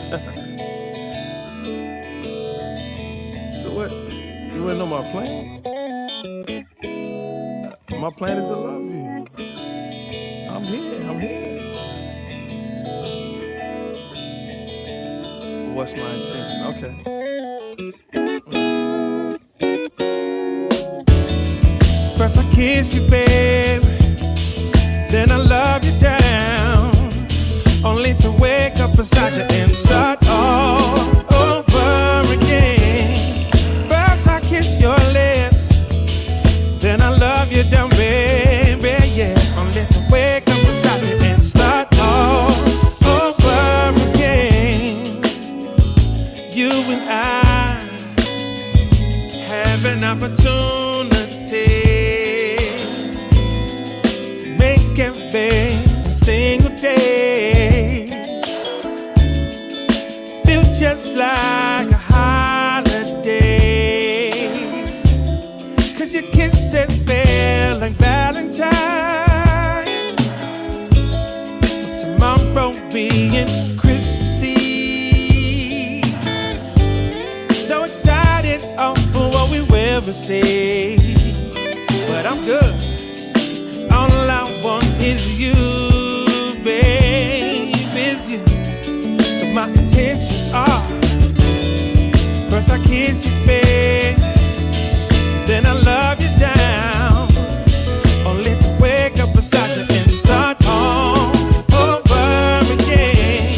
So what? You wanna know my plan? My plan is to love you. I'm here, I'm here. What's my intention? Okay. First I kiss you, babe, then I love you down, only to wake up beside you and start all over again. First I kiss your lips, then I love you down, baby, yeah, only to wake up beside you and start all over again. You and I have an opportunity to make every single day feel just like a holiday. 'Cause your kisses feel like Valentine, but tomorrow being Christmas Eve. So excited, oh, for what we will receive. But I'm good, 'cause all I want is you, babe, is you. So my intentions are, first I kiss you, babe, then I love you down, only to wake up beside you and start all over again.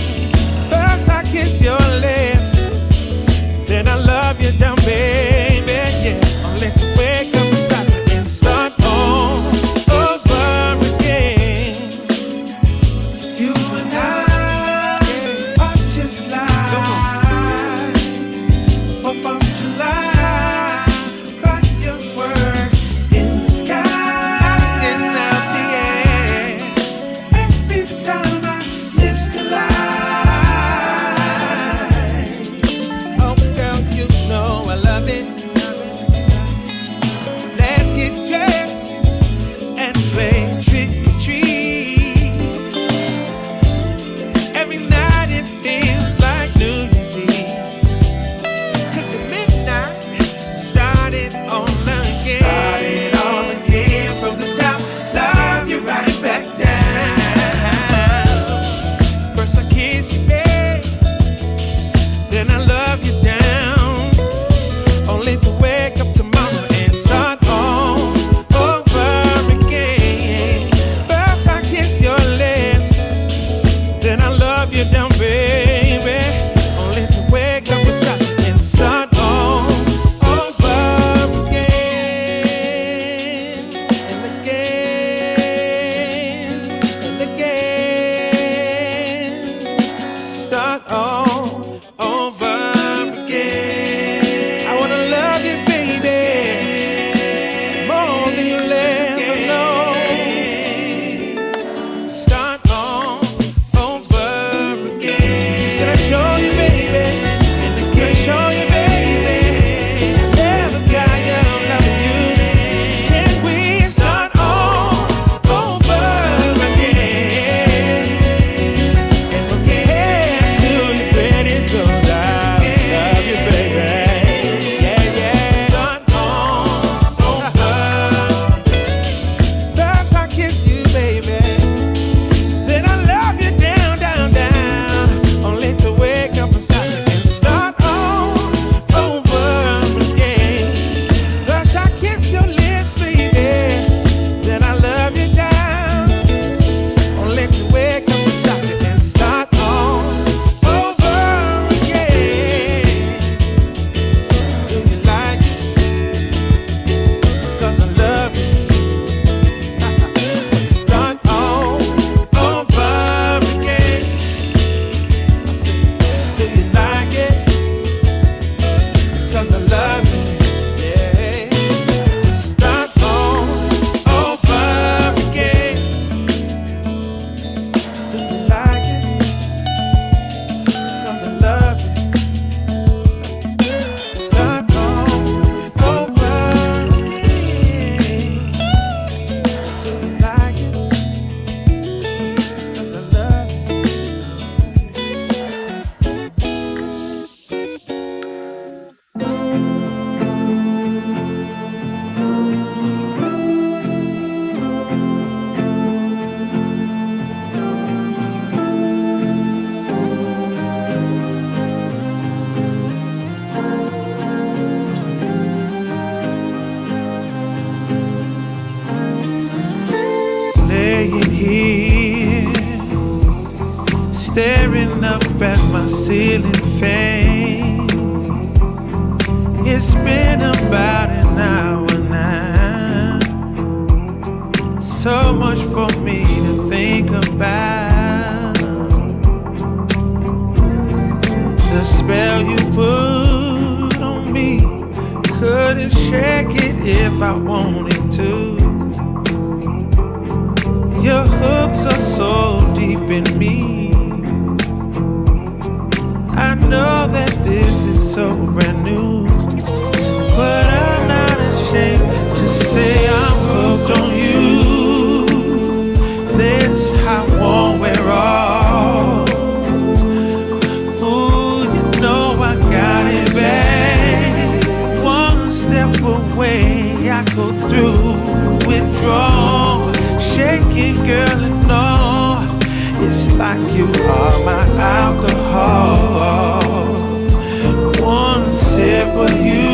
First I kiss your lips, then I love you down, baby, yeah, only to wake up beside you and start all over again. You and I are just like 4th of July. staring up at my ceiling fan. It's been about an hour now. So much for me to think about. The spell you put on me, couldn't shake it if I wanted to. Your hooks are so deep in me. I know that this is so brand new, but I'm not ashamed to say I'm hooked on you. This I won't wear off. Ooh, you know I got it bad. One step away, I go through withdrawal. Shaking, girl, and all. It's like you are my alcohol. One sip of you,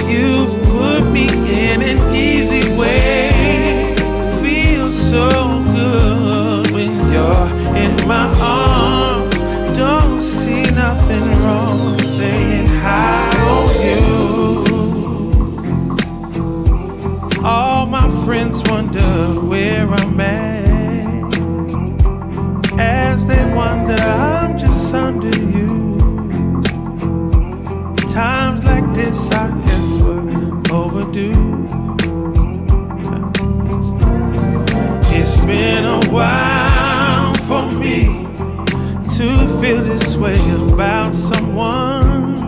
you put me in an easy way. Feels so good when you're in my arms. Don't see nothing wrong staying high on you. All my friends wonder where I'm at. As they wonder, I'm just under you. Times like this, I guess we're overdue. It's been a while for me to feel this way about someone.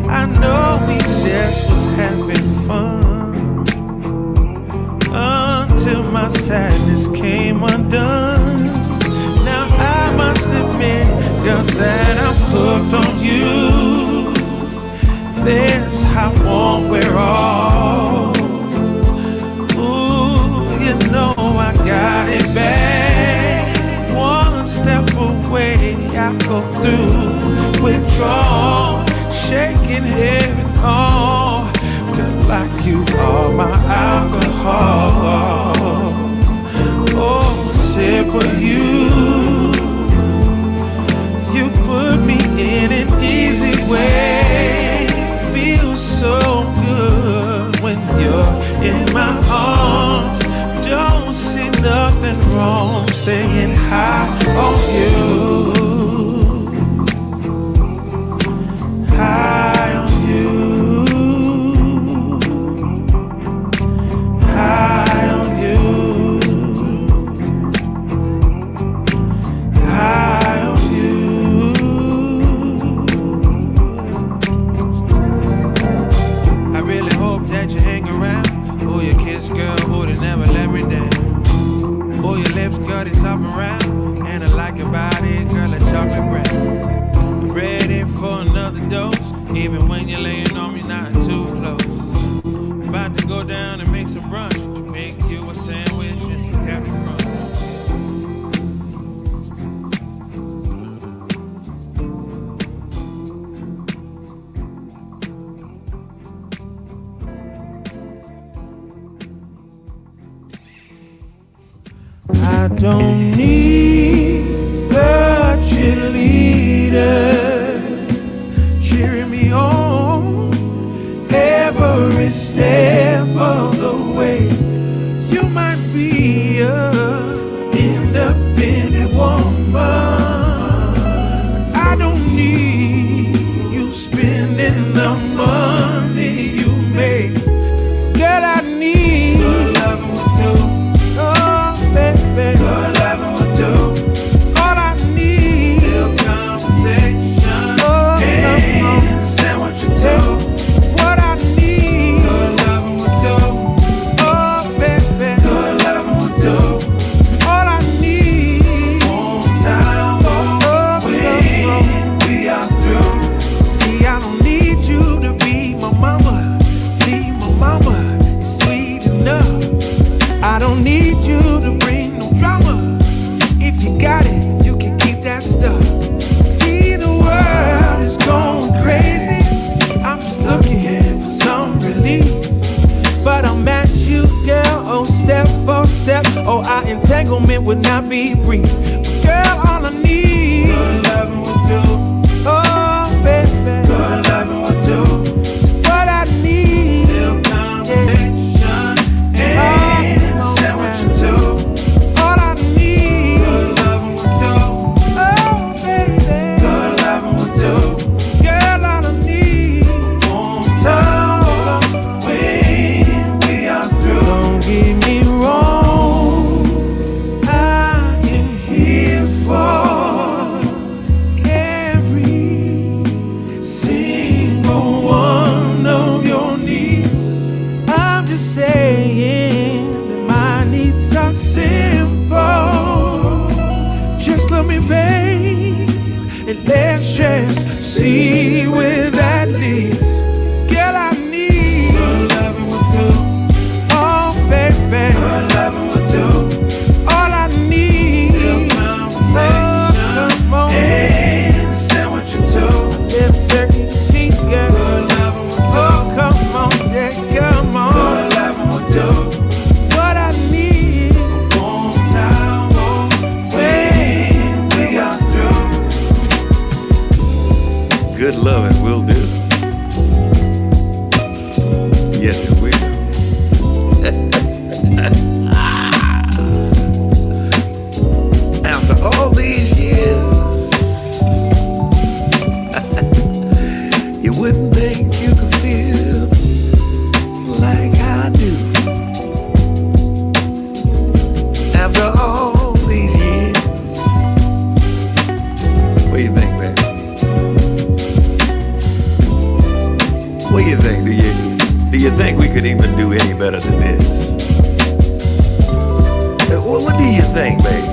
I know we just was having fun until my sadness came undone. Now I must admit, girl, that I'm hooked on you. This I won't wear off. Ooh, you know I got it bad. One step away, I go through withdrawal. Shaking here and all. Girl, like you are my alcohol. Oh, sip of you. You put me in an easy way. Feels so good when you're in my arms. Don't see nothing wrong staying high on you. High on you. High on you. High on you. I really hope that you hang around. Who your kiss, girl, who they never let me down. Who your lips, girl, they soft around. And I like your body, girl, like chocolate brown. Ready for another dose, even when you're laying on me not too close. About to go down and make some brunch. Make you a sandwich and some Captain Crunch. I don't need a cheerleader cheering me on every step of the way. You might be an independent woman, but I don't need you spending the money you make. Girl, I need good loving will do. Oh, baby, good loving will do. All I need is conversation. Oh, and say what you do. What I need, good loving will do. Oh, baby, good loving will do. All I need, hometown, oh, when we are through. See, I don't need you to be my mama. See, my mama is sweet enough. I don't need you to bring no drama. If you got it, you can keep that stuff. See, the world is going crazy. I'm just looking for some relief, but I'm at you, girl. Oh, step for step. Oh, I integrate. entanglement would not be brief. But girl, all I need, good loving would do. Oh, baby, good loving would do. So what I need, little conversation, and sandwich or two. All I need, good loving would do. Oh, baby, good loving would do. Girl, all I need, warm time when we are through. Don't get me wrong, I am here for every single one of your needs. I'm just saying that my needs are simple. Just love me, babe, and let's just see where that leads. Girl, I need good loving would do. Oh, baby, good loving would do. All I need is conversation and a sandwich or two. If turkey cheek, girl, good loving would do. Oh, come on, yeah, come on. Good loving would do. What I need, warm towel when we are through. Good loving will do. Yes, it will. After all these years, you wouldn't think you could feel like I do. After all these years, what do you think, man? What do you think? Do you think we could even do any better than this? What do you think, babe?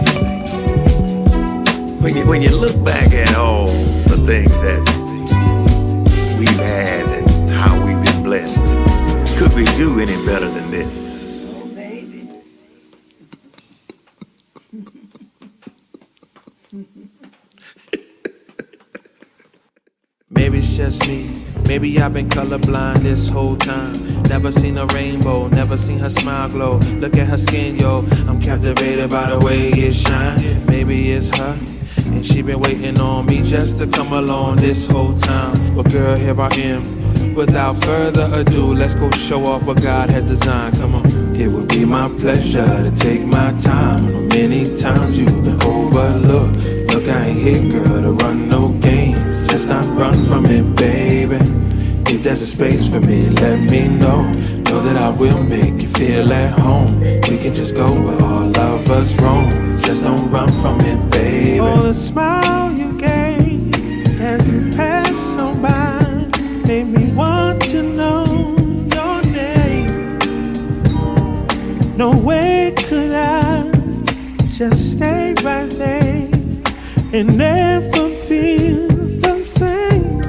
When you look back at all the things that we've had and how we've been blessed, could we do any better than this? Maybe it's just me. Maybe I've been colorblind this whole time. Never seen a rainbow, never seen her smile glow. Look at her skin, yo, I'm captivated by the way it shine. Maybe it's her, and she been waiting on me just to come along this whole time. Well, girl, here I am. Without further ado, let's go show off what God has designed. Come on. It would be my pleasure to take my time. Many times you've been overlooked. Look, I ain't here, girl, to run no games. Just not run from it, baby. If there's a space for me, let me know. Know that I will make you feel at home. We can just go where all of us roam. Just don't run from it, baby. Oh, the smile you gave as you passed on by made me want to know your name. No way could I just stay right there and never feel the same.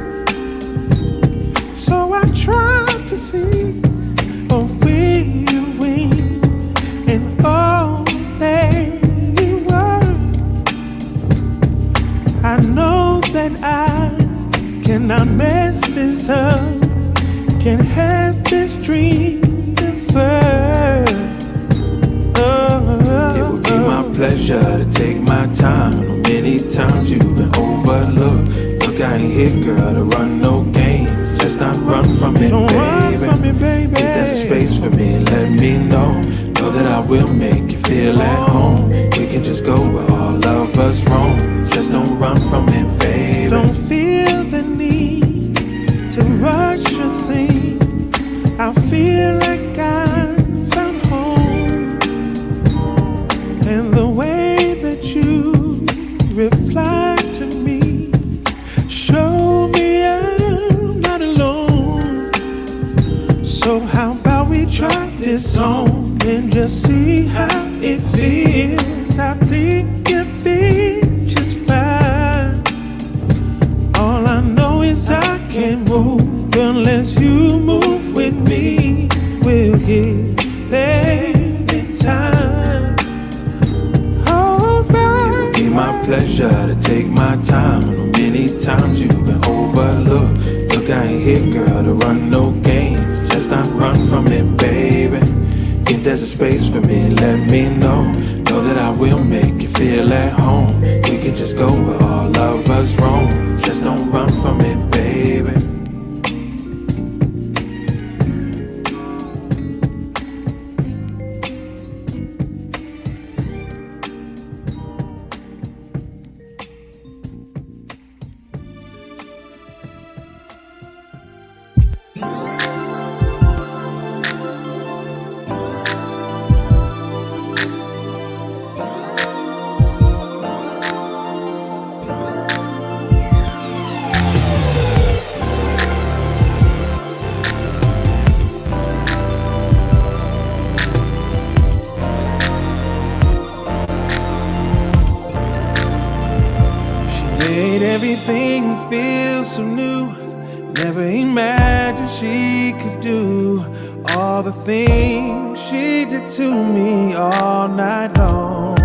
So I tried to see where you went and all that you were. I know that I cannot mess this up. Can't have this dream deferred. It would be my pleasure to take my time. Many times you've been overlooked. Look, I ain't here, girl, to run no games. Just not run from it, Don't baby. run from it, baby. If there's a space for me, let me know. Know that I will make you feel at home. We can just go where all of us roam. Just don't run from it, baby. Don't feel the need to rush a thing. I feel like I found home. And the way that you replied to me showed me I'm not alone. So how about we try this on and just see how it feels. I think it feels just fine. All I know is I can't move unless you move with me. We'll get there in time. Oh, baby, it would be my pleasure to take my time. Many times you've been overlooked. Look, I ain't here, girl, to run no games. Just not run from it, baby. If there's a space for me, let me know. Know know that I will make you feel at home. We can just go where all of us roam. Just don't run from it, baby. Everything feels so new. Never imagined she could do all the things she did to me all night long.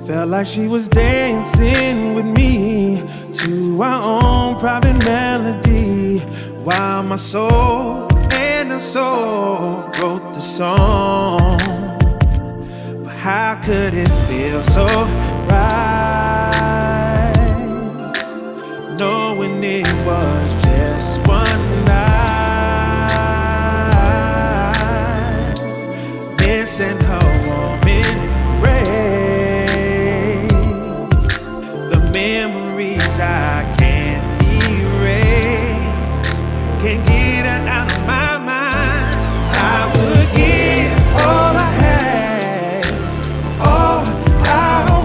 Felt like she was dancing with me to our own private melody, while my soul and her soul wrote the song. But how could it feel so right, knowing it was just one night, missing her warm embrace, the memories I can't erase, can't get her out of my mind. I would give all I had, all I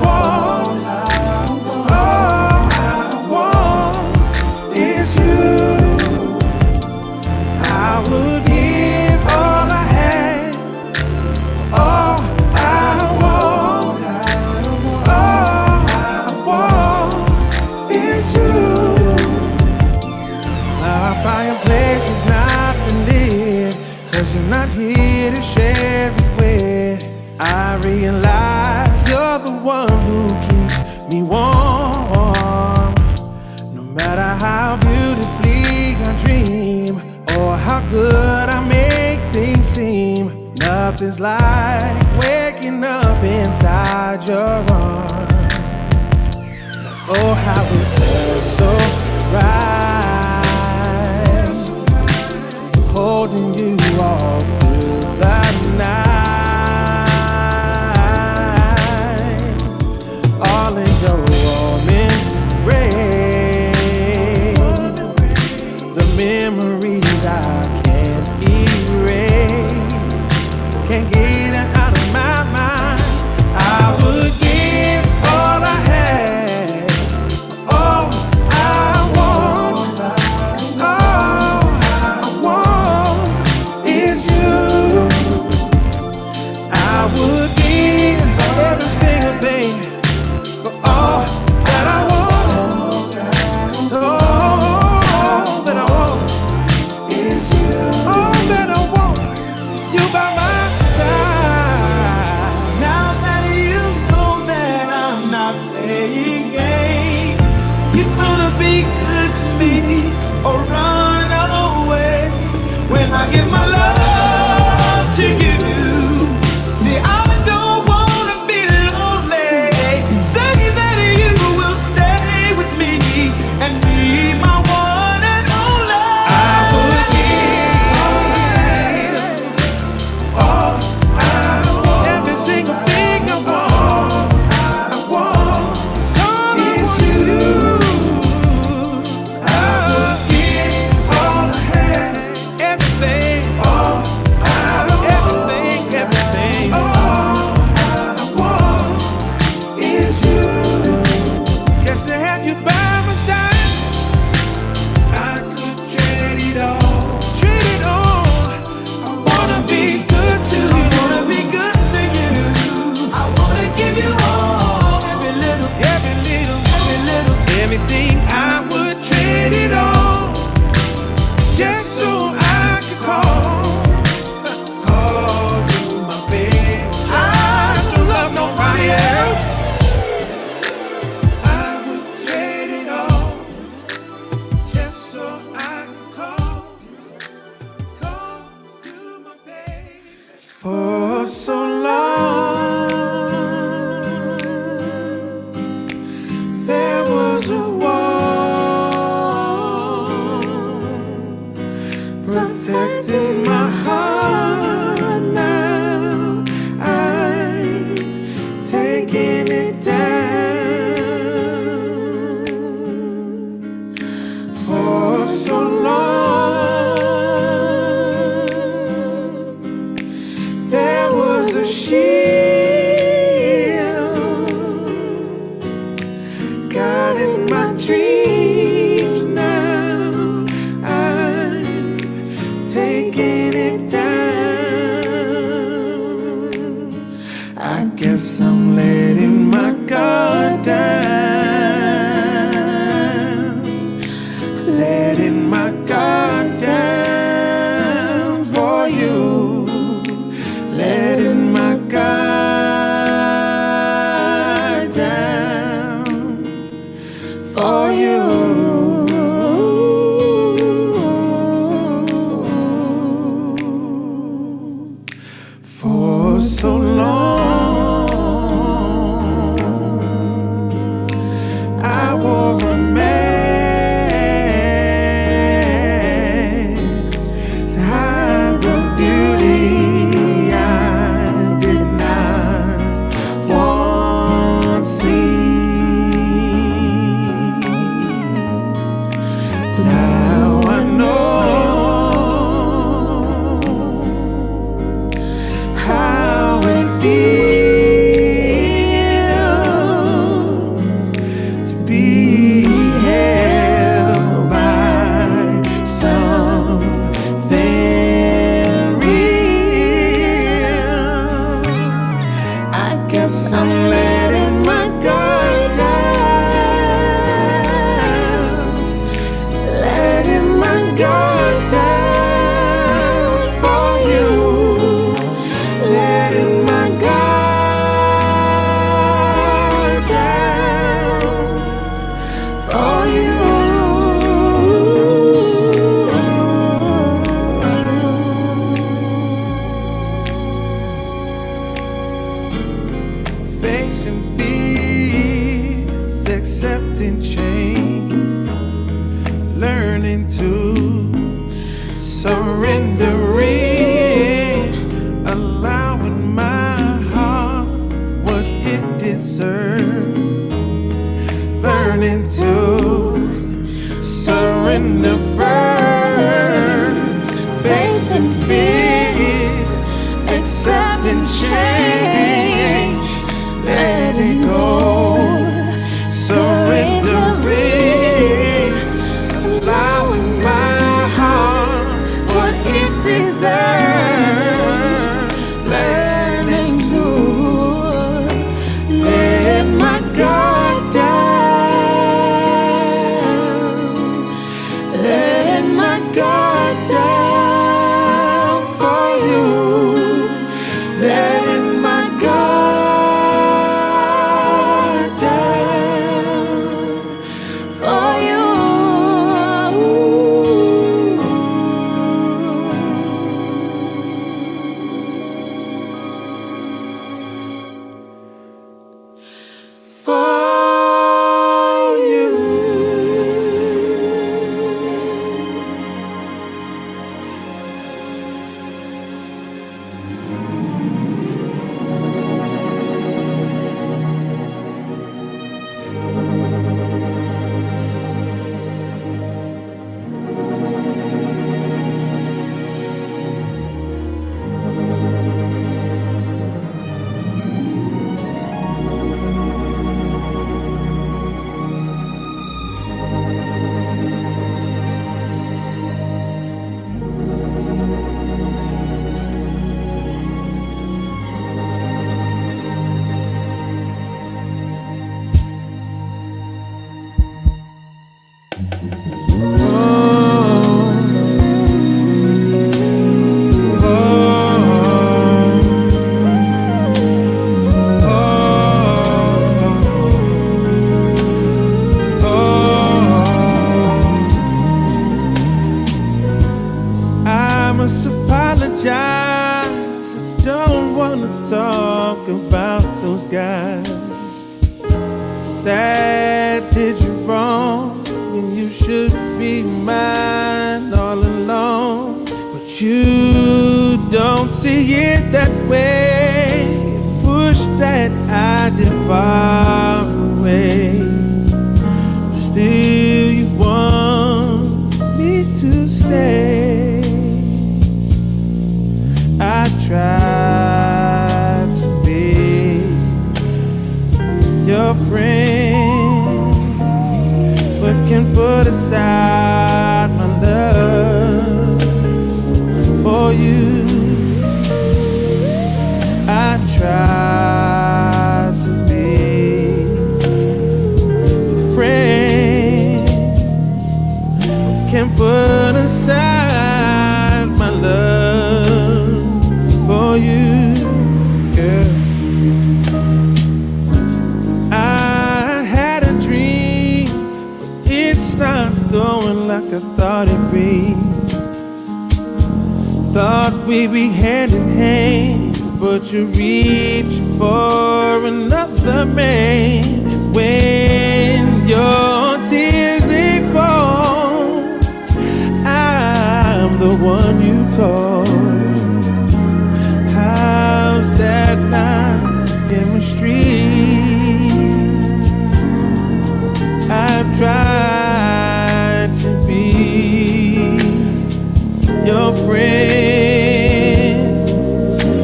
want, all I want is you. I would give all I had, all I want, all I want is you. Our fireplace is not been lit, 'cause you're not here to share it with. I realize you're the one who keeps me warm. No matter how beautifully I dream, or how good I make things seem, nothing's like waking up inside your arms. Oh, how it feels so right, holding you all through the night, all in your warm embrace, the memories I can't erase, can't get her out of my mind. I would give all I had, all I want, 'cause all I want is you. I would give every single thing for all that I want, 'cause all that I want is you. All that I want is you by my side. Now that you know that I'm not playing games, you're gonna be good to me or run away when I give my love to you. See, I don't wanna be lonely. Say that you will stay with me and be my one and only. I would give all I want, every single thing I want is you. I would give all I had, everything, I guess I'm letting my guard down, letting my guard down for you, letting my guard down for you. For so long I wore a mask to hide the beauty I did not want seen. Now I know how it feels to be held by something real. I guess I'm letting my guard down, letting my guard down for you, letting my guard down for you. Facing fears, accepting change, learning to surrendering, allowing my heart what it deserves, learning to surrender first, facing fears, accepting change, letting go, surrendering, allowing my heart what it deserves, learning to let my guard down, let my guard down for you, letting my guard down for you. For you. I must apologize. I don't want to talk about those guys that did you wrong, and you should be mine all along. But you don't see it that way. Push that idea far away. Still, you want me to stay. I tried to be your friend, but can't put aside my love for you. I tried We be hand in hand, but you reach for another man. And when your tears they fall, I'm the one you call. How's that not chemistry? I've tried to be your friend,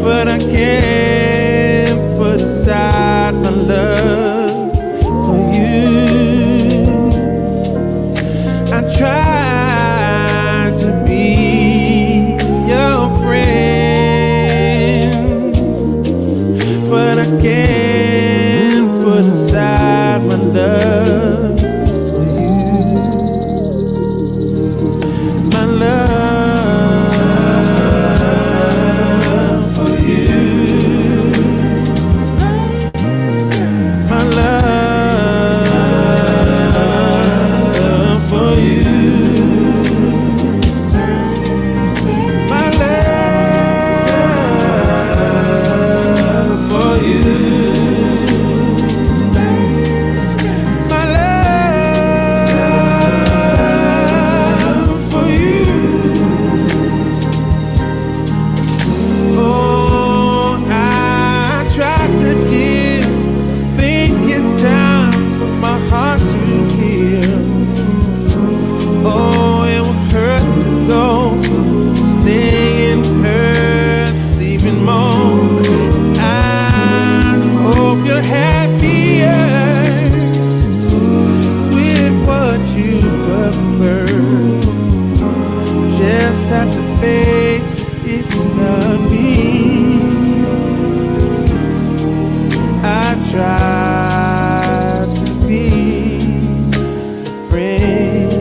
but I can't put aside my love for you. I try to be your friend, but I can't put aside my love for you. My love for you. My love for you. My love for you. My love for you. Oh, I tried to give. Think it's time for my heart to heal. Oh, it will hurt to go. Staying hurts even more. I hope you're happier with what you prefer. Just have to face it's not me. I tried to be a friend,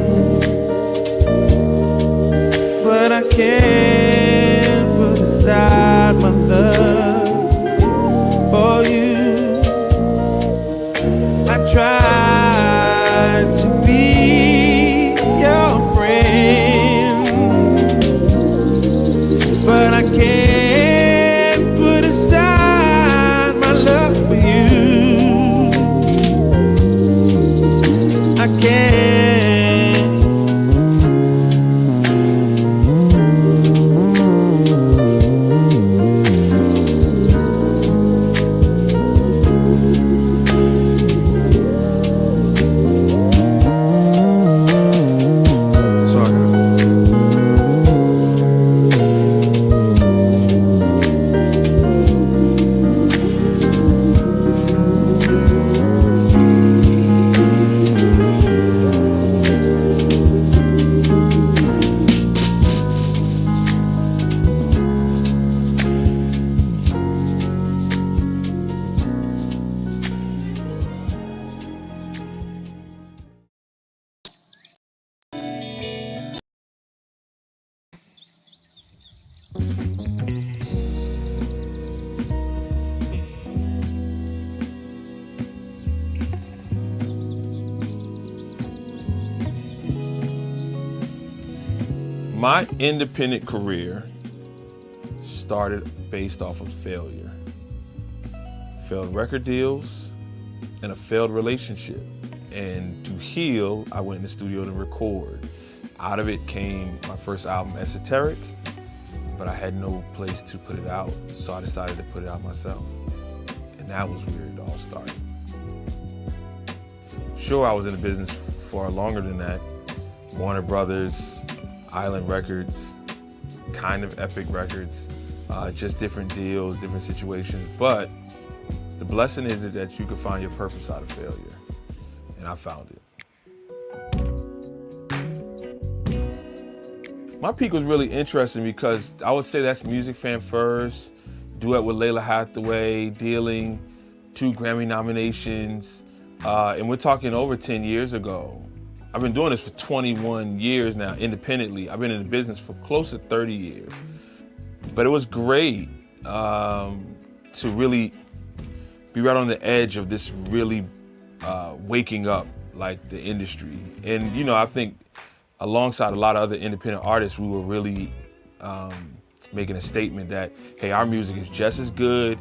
but I can't put aside my love for you. I tried to be your friend, but I can't put aside my love for you. I can't. Sorry. My independent career started based off of failure. Failed record deals and a failed relationship. And to heal, I went in the studio to record. Out of it came my first album, Esoteric, but I had no place to put it out, so I decided to put it out myself. And that was where it all started. Sure, I was in the business for longer than that. Warner Brothers, Island Records, kind of Epic Records, just different deals, different situations. But the blessing is that you can find your purpose out of failure. And I found it. My peak was really interesting because I would say that's Music Fan First, duet with Lalah Hathaway, Dealing, 2 Grammy nominations, and we're talking over 10 years ago. I've been doing this for 21 years now, independently. I've been in the business for close to 30 years. But it was great to really be right on the edge of this really waking up, like, the industry. And, you know, I think alongside a lot of other independent artists, we were really making a statement that, hey, our music is just as good.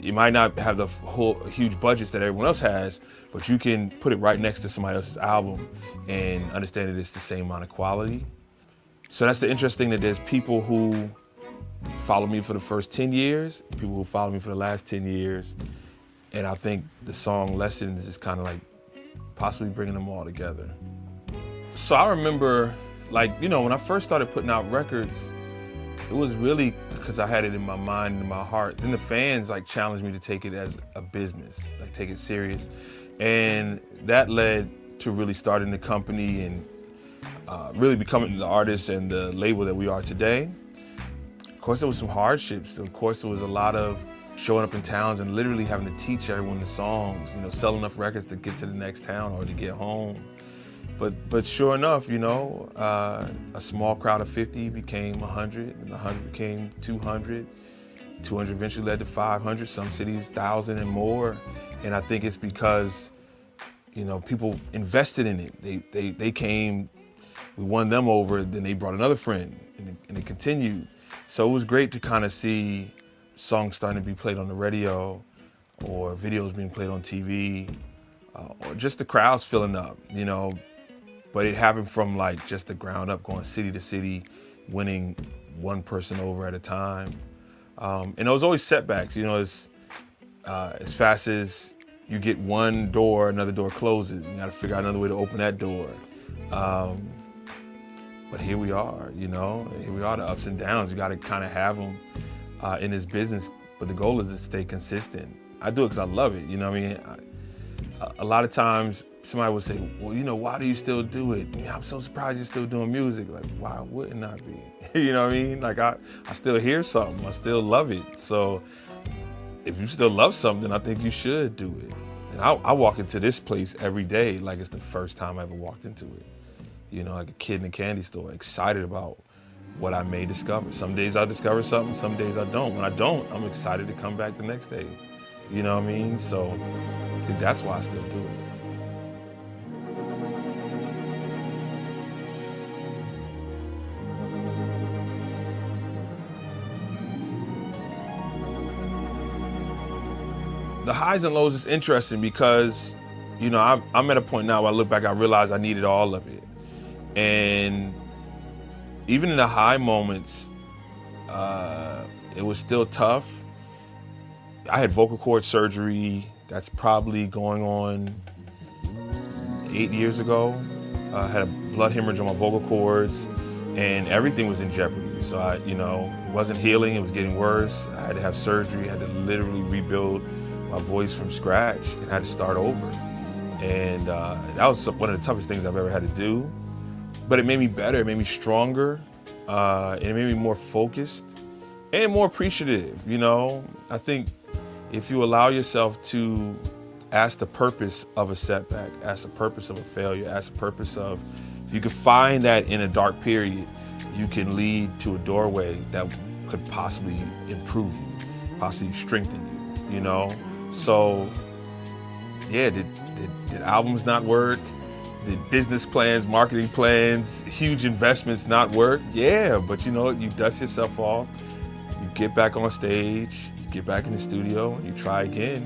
You might not have the whole huge budgets that everyone else has, but you can put it right next to somebody else's album and understand that it's the same amount of quality. So that's the interesting that there's people who follow me for the first 10 years, people who follow me for the last 10 years. And I think the song Lessons is kind of like possibly bringing them all together. So I remember, like, you know, when I first started putting out records, it was really because I had it in my mind and my heart. Then the fans like challenged me to take it as a business, like take it serious. And that led to really starting the company and really becoming the artist and the label that we are today. Of course, there was some hardships. Of course, there was a lot of showing up in towns and literally having to teach everyone the songs, you know, sell enough records to get to the next town or to get home. But sure enough, you know, a small crowd of 50 became 100, and 100 became 200. 200 eventually led to 500, some cities 1,000 and more. And I think it's because, you know, people invested in it. They came, we won them over, then they brought another friend, and it continued. So it was great to kind of see songs starting to be played on the radio, or videos being played on TV, or just the crowds filling up, you know. But it happened from like just the ground up, going city to city, winning one person over at a time. And there was always setbacks, you know, as fast as you get one door, another door closes. You gotta figure out another way to open that door. But here we are, you know, here we are, the ups and downs. You gotta kind of have them in this business, but the goal is to stay consistent. I do it because I love it, you know what I mean? A lot of times, somebody would say, well, you know, why do you still do it? I'm so surprised you're still doing music. Like, why wouldn't I be? You know what I mean? Like, I still hear something. I still love it. So if you still love something, I think you should do it. And I walk into this place every day like it's the first time I ever walked into it. You know, like a kid in a candy store, excited about what I may discover. Some days I discover something, some days I don't. When I don't, I'm excited to come back the next day. You know what I mean? So I think that's why I still do it. The highs and lows is interesting because, you know, I'm at a point now where I look back, I realize I needed all of it. And even in the high moments, it was still tough. I had vocal cord surgery. That's probably going on 8 years ago. I had a blood hemorrhage on my vocal cords and everything was in jeopardy. So it wasn't healing, it was getting worse. I had to have surgery, I had to literally rebuild my voice from scratch and had to start over. And that was one of the toughest things I've ever had to do. But it made me better, it made me stronger, and it made me more focused and more appreciative, you know? I think if you allow yourself to ask the purpose of a setback, ask the purpose of a failure, ask the purpose of, if you can find that in a dark period, you can lead to a doorway that could possibly improve you, possibly strengthen you, you know? So, yeah, did albums not work? Did business plans, marketing plans, huge investments not work? Yeah, but you know what? You dust yourself off, you get back on stage, you get back in the studio, and you try again,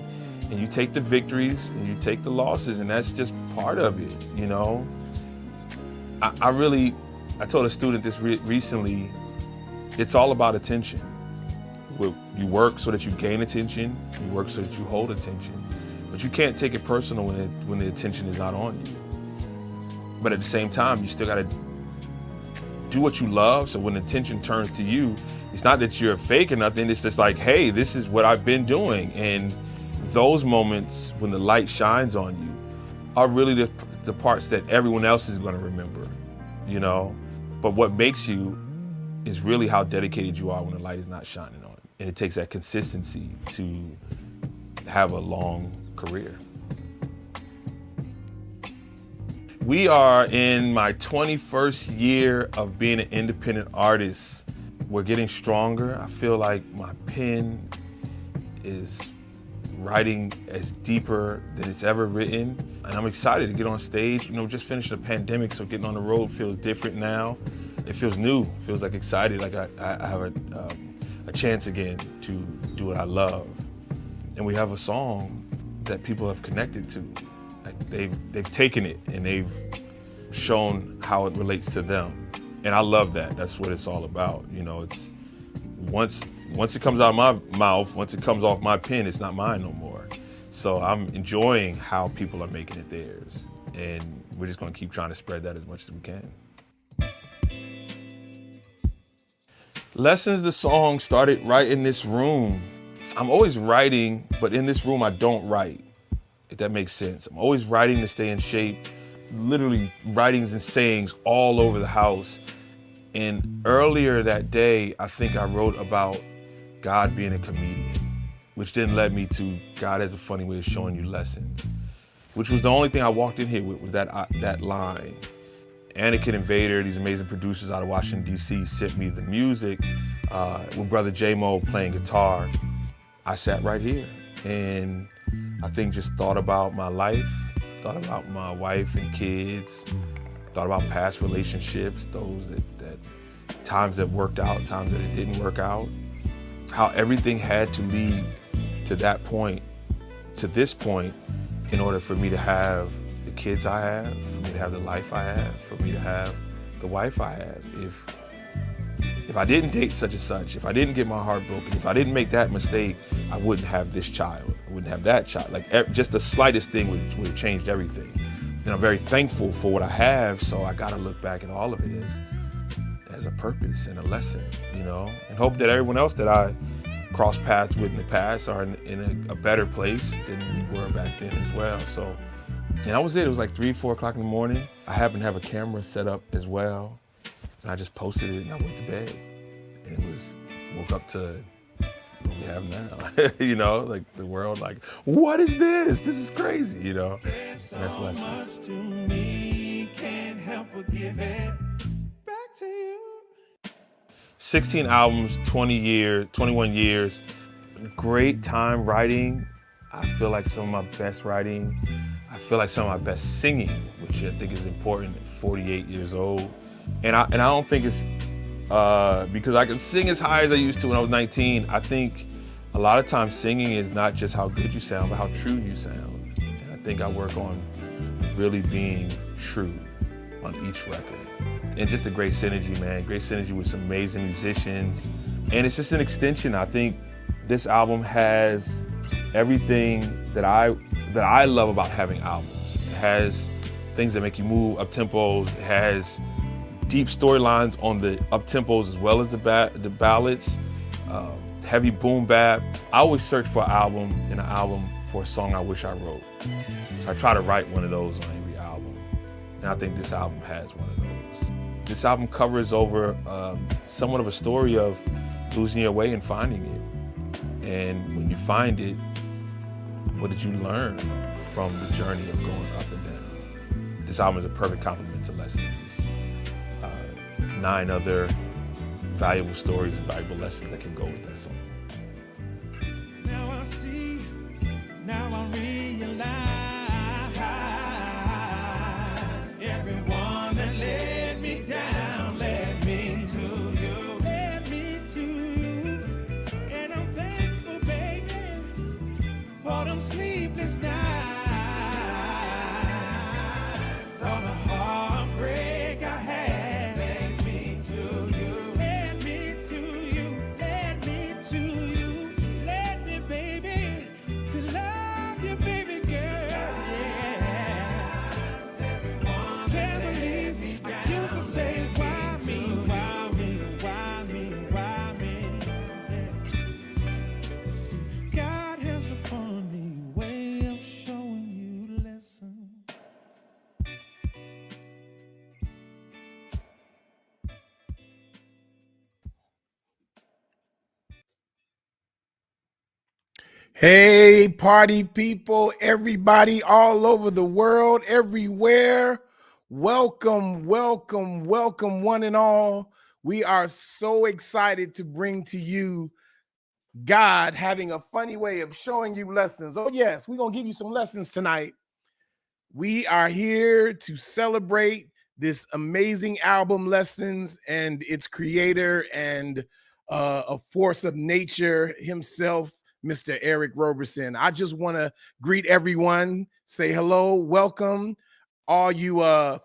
and you take the victories and you take the losses, and that's just part of it, you know? I told a student this recently, it's all about attention. You work so that you gain attention, you work so that you hold attention, but you can't take it personal when the attention is not on you. But at the same time, you still gotta do what you love, so when attention turns to you, it's not that you're fake or nothing, it's just like, hey, this is what I've been doing. And those moments when the light shines on you are really the parts that everyone else is gonna remember, you know? But what makes you is really how dedicated you are when the light is not shining on you. And it takes that consistency to have a long career. We are in my 21st year of being an independent artist. We're getting stronger. I feel like my pen is writing as deeper than it's ever written. And I'm excited to get on stage. You know, just finished a pandemic, so getting on the road feels different now. It feels new, feels like excited, like I have a a chance again to do what I love. And we have a song that people have connected to. Like they've taken it and they've shown how it relates to them. And I love that. That's what it's all about. You know, it's once it comes out of my mouth, once it comes off my pen, it's not mine no more. So I'm enjoying how people are making it theirs. And we're just gonna keep trying to spread that as much as we can. Lessons, the song started right in this room. I'm always writing, but in this room I don't write, if that makes sense. I'm always writing to stay in shape, literally writings and sayings all over the house. And earlier that day, I think I wrote about God being a comedian, which then led me to God has a funny way of showing you lessons, which was the only thing I walked in here with, was that line. Anakin and Vader, these amazing producers out of Washington, D.C., sent me the music with Brother J-Mo playing guitar. I sat right here and I think just thought about my life, thought about my wife and kids, thought about past relationships, those that times that worked out, times that it didn't work out, how everything had to lead to that point, to this point, in order for me to have the kids I have, for me to have the life I have, for me to have the wife I have. If I didn't date such and such, if I didn't get my heart broken, if I didn't make that mistake, I wouldn't have this child, I wouldn't have that child. Like just the slightest thing would have changed everything. And I'm very thankful for what I have, so I gotta look back at all of it as a purpose and a lesson, you know, and hope that everyone else that I crossed paths with in the past are in a better place than we were back then as well. So, and that was it. It was like 3, 4 o'clock in the morning. I happened to have a camera set up as well. And I just posted it and I went to bed. And woke up to what we have now. You know, like the world, like, what is this? This is crazy, you know? And that's lessons. Much to me, can't help but give it back to you. 16 albums, 21 years. Great time writing. I feel like some of my best writing. I feel like some of my best singing, which I think is important at 48 years old. And I don't think it's because I can sing as high as I used to when I was 19. I think a lot of times singing is not just how good you sound, but how true you sound. And I think I work on really being true on each record. And just a great synergy, man. Great synergy with some amazing musicians. And it's just an extension. I think this album has everything that I love about having albums. It has things that make you move, up tempos. It has deep storylines on the up tempos as well as the ballads. Heavy boom bap. I always search for an album for a song I wish I wrote. So I try to write one of those on every album. And I think this album has one of those. This album covers over somewhat of a story of losing your way and finding it. And when you find it, what did you learn from the journey of going up and down? This album is a perfect complement to Lessons. It's 9 other valuable stories and valuable lessons that can go with that song. Now I see, now I realize everyone that led me down led me to you, and I'm thankful, baby, for them sleepless nights, all the heartbreak I had led me to you, led me to you, led me to you, led me, baby, to love you, baby girl, yeah. Can't believe I used to say, why me, why me, why me, why me, yeah. See, God has a funny way of showing you lessons. Hey, party people, everybody all over the world, everywhere. Welcome, welcome, welcome, one and all. We are so excited to bring to you God having a funny way of showing you lessons. Oh, yes, we're going to give you some lessons tonight. We are here to celebrate this amazing album, Lessons, and its creator and a force of nature himself, Mr. Eric Roberson. I just want to greet everyone, say hello, welcome, all you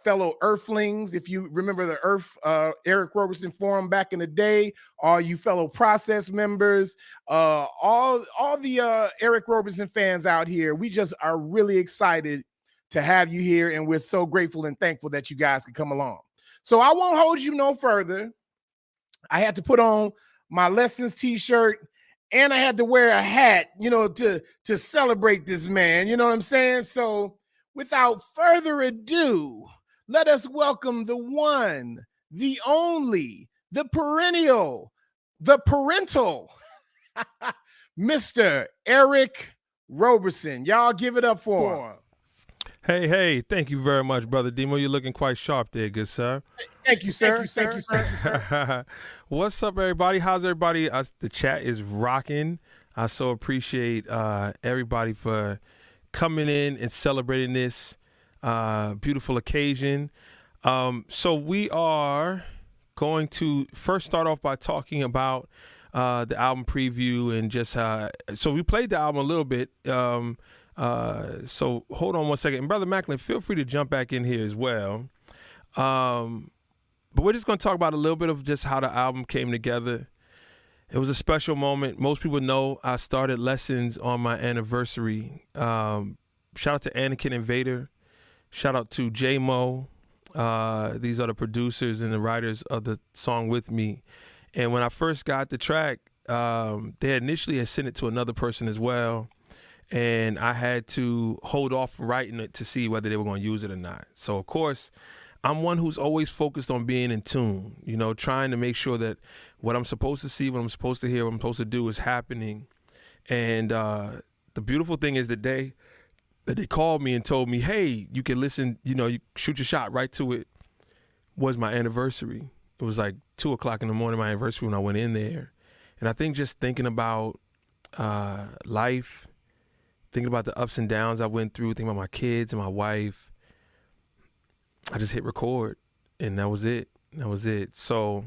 fellow Earthlings. If you remember the Eric Roberson Forum back in the day, all you fellow Process members, all the Eric Roberson fans out here, we just are really excited to have you here, and we're so grateful and thankful that you guys could come along. So I won't hold you no further. I had to put on my Lessons t-shirt, and I had to wear a hat, to celebrate this man. You know what I'm saying? So without further ado, let us welcome the one, the only, the perennial, the parental, Mr. Eric Roberson. Y'all give it up for him. Hey, thank you very much, Brother Demo. You're looking quite sharp there, good sir. Thank you, sir. Thank you, sir. What's up, everybody? How's everybody? The chat is rocking. I so appreciate everybody for coming in and celebrating this beautiful occasion. So we are going to first start off by talking about the album preview and just so we played the album a little bit. So hold on one second. And Brother Macklin, feel free to jump back in here as well. But we're just going to talk about a little bit of just how the album came together. It was a special moment. Most people know I started Lessons on my anniversary. Shout out to Anakin and Vader. Shout out to J-Mo. These are the producers and the writers of the song with me. And when I first got the track, they initially had sent it to another person as well. And I had to hold off writing it to see whether they were going to use it or not. So, of course, I'm one who's always focused on being in tune, trying to make sure that what I'm supposed to see, what I'm supposed to hear, what I'm supposed to do is happening. And the beautiful thing is the day that they called me and told me, hey, you can listen, you shoot your shot right to it, was my anniversary. It was like 2 o'clock in the morning, my anniversary, when I went in there. And I think just thinking about life, thinking about the ups and downs I went through, thinking about my kids and my wife, I just hit record, and that was it. So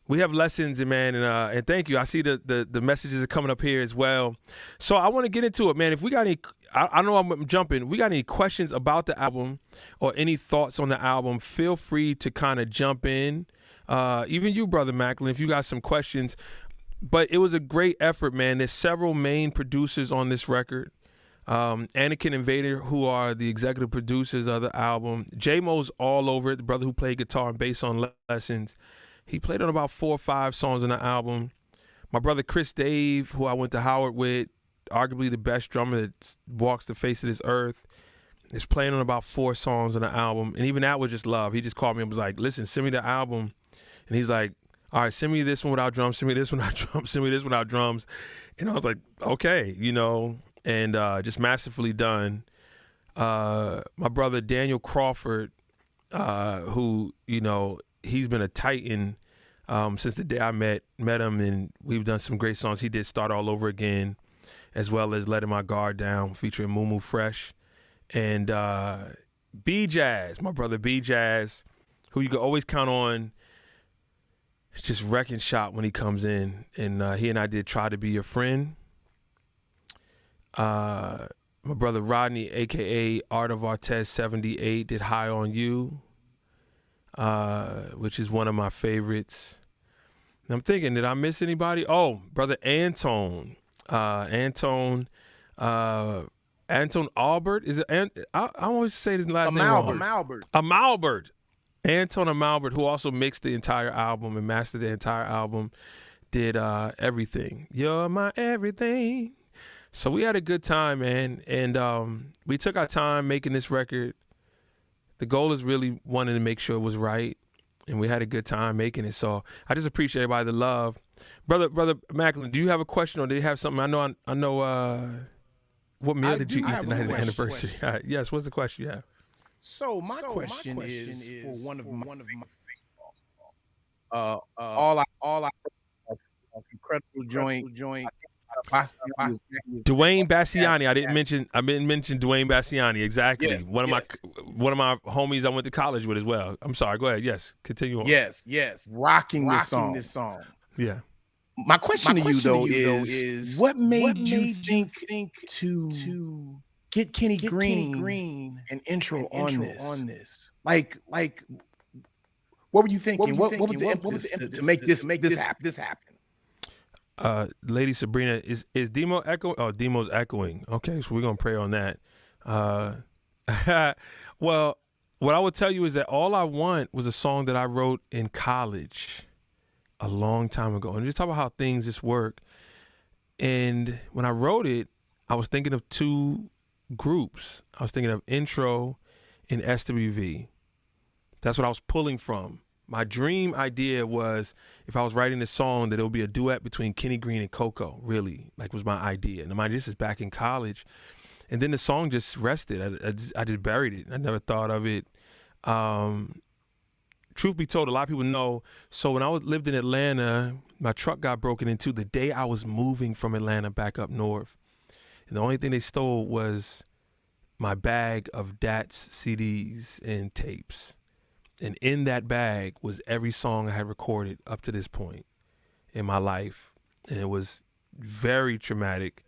we have Lessons, and thank you. I see the messages are coming up here as well. So I want to get into it, man. If we got any, I know I'm jumping. We got any questions about the album or any thoughts on the album, feel free to kind of jump in. Even you, Brother Macklin, if you got some questions. But it was a great effort, man. There's several main producers on this record. Anakin and Vader, who are the executive producers of the album. J-Mo's all over it, the brother who played guitar and bass on Lessons. He played on about 4 or 5 songs on the album. My brother Chris Dave, who I went to Howard with, arguably the best drummer that walks the face of this earth, is playing on about 4 songs on the album. And even that was just love. He just called me and was like, listen, send me the album. And he's like, all right, send me this one without drums, send me this one without drums, send me this one without drums. And I was like, okay, and just masterfully done. My brother Daniel Crawford, who, he's been a titan since the day I met him, and we've done some great songs. He did Start All Over Again, as well as Letting My Guard Down, featuring Moo Fresh. And B-Jazz, my brother B-Jazz, who you can always count on, just wrecking shop when he comes in. And he and I did Try to Be Your Friend. My brother Rodney, a.k.a. Art of Artez 78, did High on You, which is one of my favorites. And I'm thinking, did I miss anybody? Oh, brother Anton. Anton Albert. Is it? I always say his last name wrong. Amalbert. Anton Amalbert, who also mixed the entire album and mastered the entire album, did everything. You're my everything. So we had a good time, man. And we took our time making this record. The goal is really wanting to make sure it was right. And we had a good time making it. So I just appreciate everybody, the love. Brother Macklin, do you have a question, or do you have something? I know what meal did you eat the night of the anniversary? Yes, what's the question you have? So my question is for one of my all I incredible joint. Dwayne Bassiani. I didn't mention Dwayne Bassiani. Exactly. Yes, one of my homies I went to college with as well. I'm sorry. Go ahead. Yes. Continue on. Yes. Rocking this song. Yeah. My question to you though is what made you think to get Kenny Green an intro on this? Like what were you thinking? What was the impetus to make this happen? Lady Sabrina, is Demo echo? Oh, Demo's echoing. Okay, so we're gonna pray on that. Well, what I would tell you is that All I Want was a song that I wrote in college a long time ago. And just talk about how things just work. And when I wrote it, I was thinking of two groups. I was thinking of Intro and SWV. That's what I was pulling from. My dream idea was if I was writing this song that it would be a duet between Kenny Green and Coco, really, like was my idea. And mind, this is back in college. And then the song just rested. I just buried it. I never thought of it. Truth be told, a lot of people know. So when I lived in Atlanta, my truck got broken into the day I was moving from Atlanta back up north. And the only thing they stole was my bag of DATS CDs and tapes. And in that bag was every song I had recorded up to this point in my life. And it was very traumatic.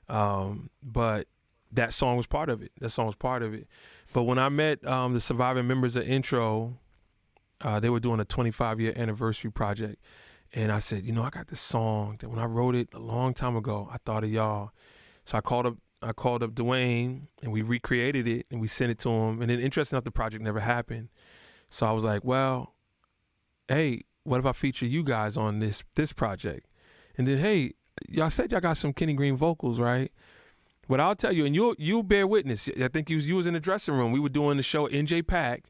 But that song was part of it. But when I met the surviving members of Intro, they were doing a 25-year anniversary project. And I said, I got this song that when I wrote it a long time ago, I thought of y'all. So I called up Dwayne and we recreated it and we sent it to him. And then interesting enough, the project never happened. So I was like, well, hey, what if I feature you guys on this project? And then, hey, y'all said y'all got some Kenny Green vocals, right? But I'll tell you, and you'll bear witness. I think you was in the dressing room. We were doing the show NJ Pack.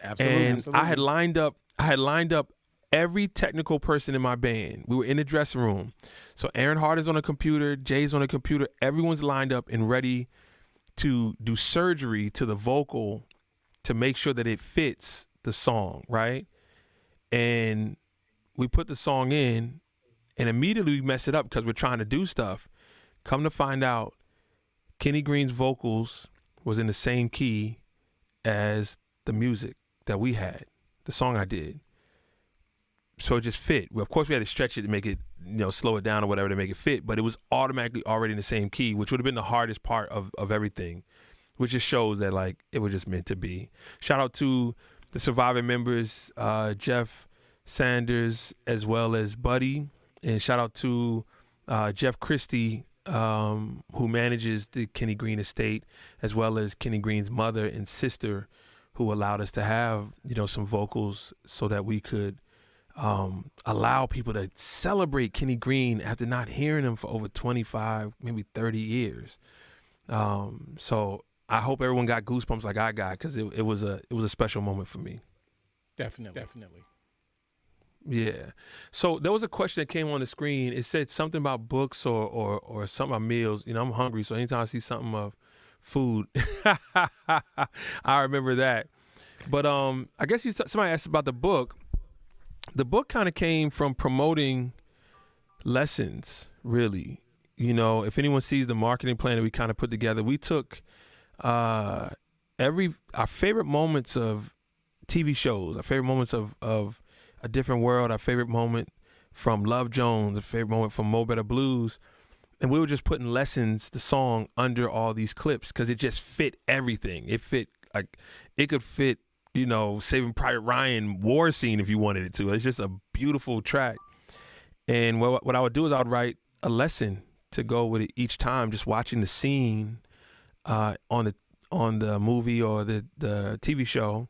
Absolutely. I had lined up every technical person in my band. We were in the dressing room. So Aaron Hart is on a computer, Jay's on a computer. Everyone's lined up and ready to do surgery to the vocal to make sure that it fits the song, right? And we put the song in and immediately we mess it up because we're trying to do stuff. Come to find out, Kenny Green's vocals was in the same key as the music that we had, the song I did. So it just fit. Well, of course, we had to stretch it to make it, slow it down or whatever to make it fit, but it was automatically already in the same key, which would have been the hardest part of everything, which just shows that, like, it was just meant to be. Shout out to the surviving members, Jeff Sanders, as well as Buddy, and shout out to Jeff Christie, who manages the Kenny Green estate, as well as Kenny Green's mother and sister, who allowed us to have, some vocals so that we could allow people to celebrate Kenny Green after not hearing him for over 25, maybe 30 years. So I hope everyone got goosebumps like I got, because it was a special moment for me. Definitely. Yeah. So there was a question that came on the screen. It said something about books or something about meals. I'm hungry, so anytime I see something of food, I remember that. But I guess somebody asked about the book. The book kind of came from promoting lessons, really. If anyone sees the marketing plan that we kind of put together, we took our favorite moments of TV shows, our favorite moments of A Different World, our favorite moment from Love Jones, a favorite moment from Mo Better Blues, and we were just putting Lessons, the song, under all these clips because it just fit everything. It fit, like, it could fit, Saving Private Ryan war scene if you wanted it to. It's just a beautiful track. And what I would do is I would write a lesson to go with it each time, just watching the scene on the movie or the TV show.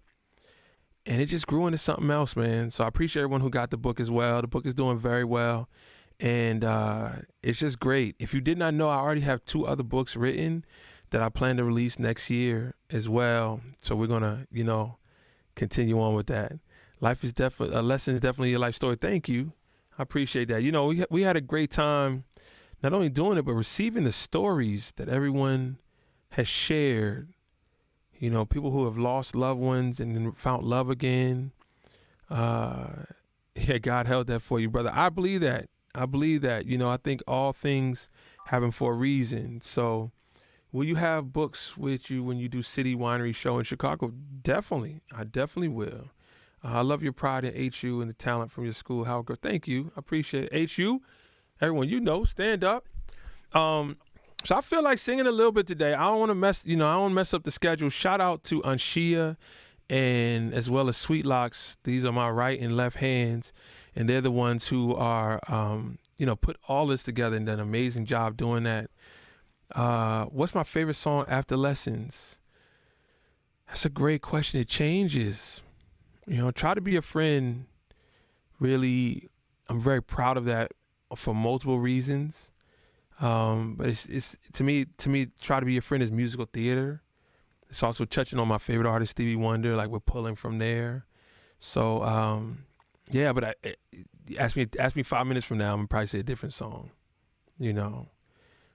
And it just grew into something else, man. So I appreciate everyone who got the book as well. The book is doing very well. And it's just great. If you did not know, I already have 2 other books written that I plan to release next year as well. So we're going to, continue on with that. Life is definitely, a lesson is definitely your life story. Thank you. I appreciate that. We had a great time not only doing it, but receiving the stories that everyone has shared. People who have lost loved ones and then found love again. Yeah, God held that for you, brother. I believe that. I think all things happen for a reason. So will you have books with you when you do City Winery show in Chicago? Definitely. I definitely will. I love your pride in HU and the talent from your school. How good. Thank you. I appreciate it. HU, everyone, stand up. So I feel like singing a little bit today. I don't want to mess up the schedule. Shout out to Anshia and as well as Sweet Locks. These are my right and left hands, and they're the ones who are, put all this together and done an amazing job doing that. What's my favorite song after lessons? That's a great question. It changes. Try to be a friend. Really, I'm very proud of that for multiple reasons. But it's to me, Try to Be Your Friend is musical theater. It's also touching on my favorite artist, Stevie Wonder. Like we're pulling from there. So, but ask me 5 minutes from now, I'm gonna probably say a different song. When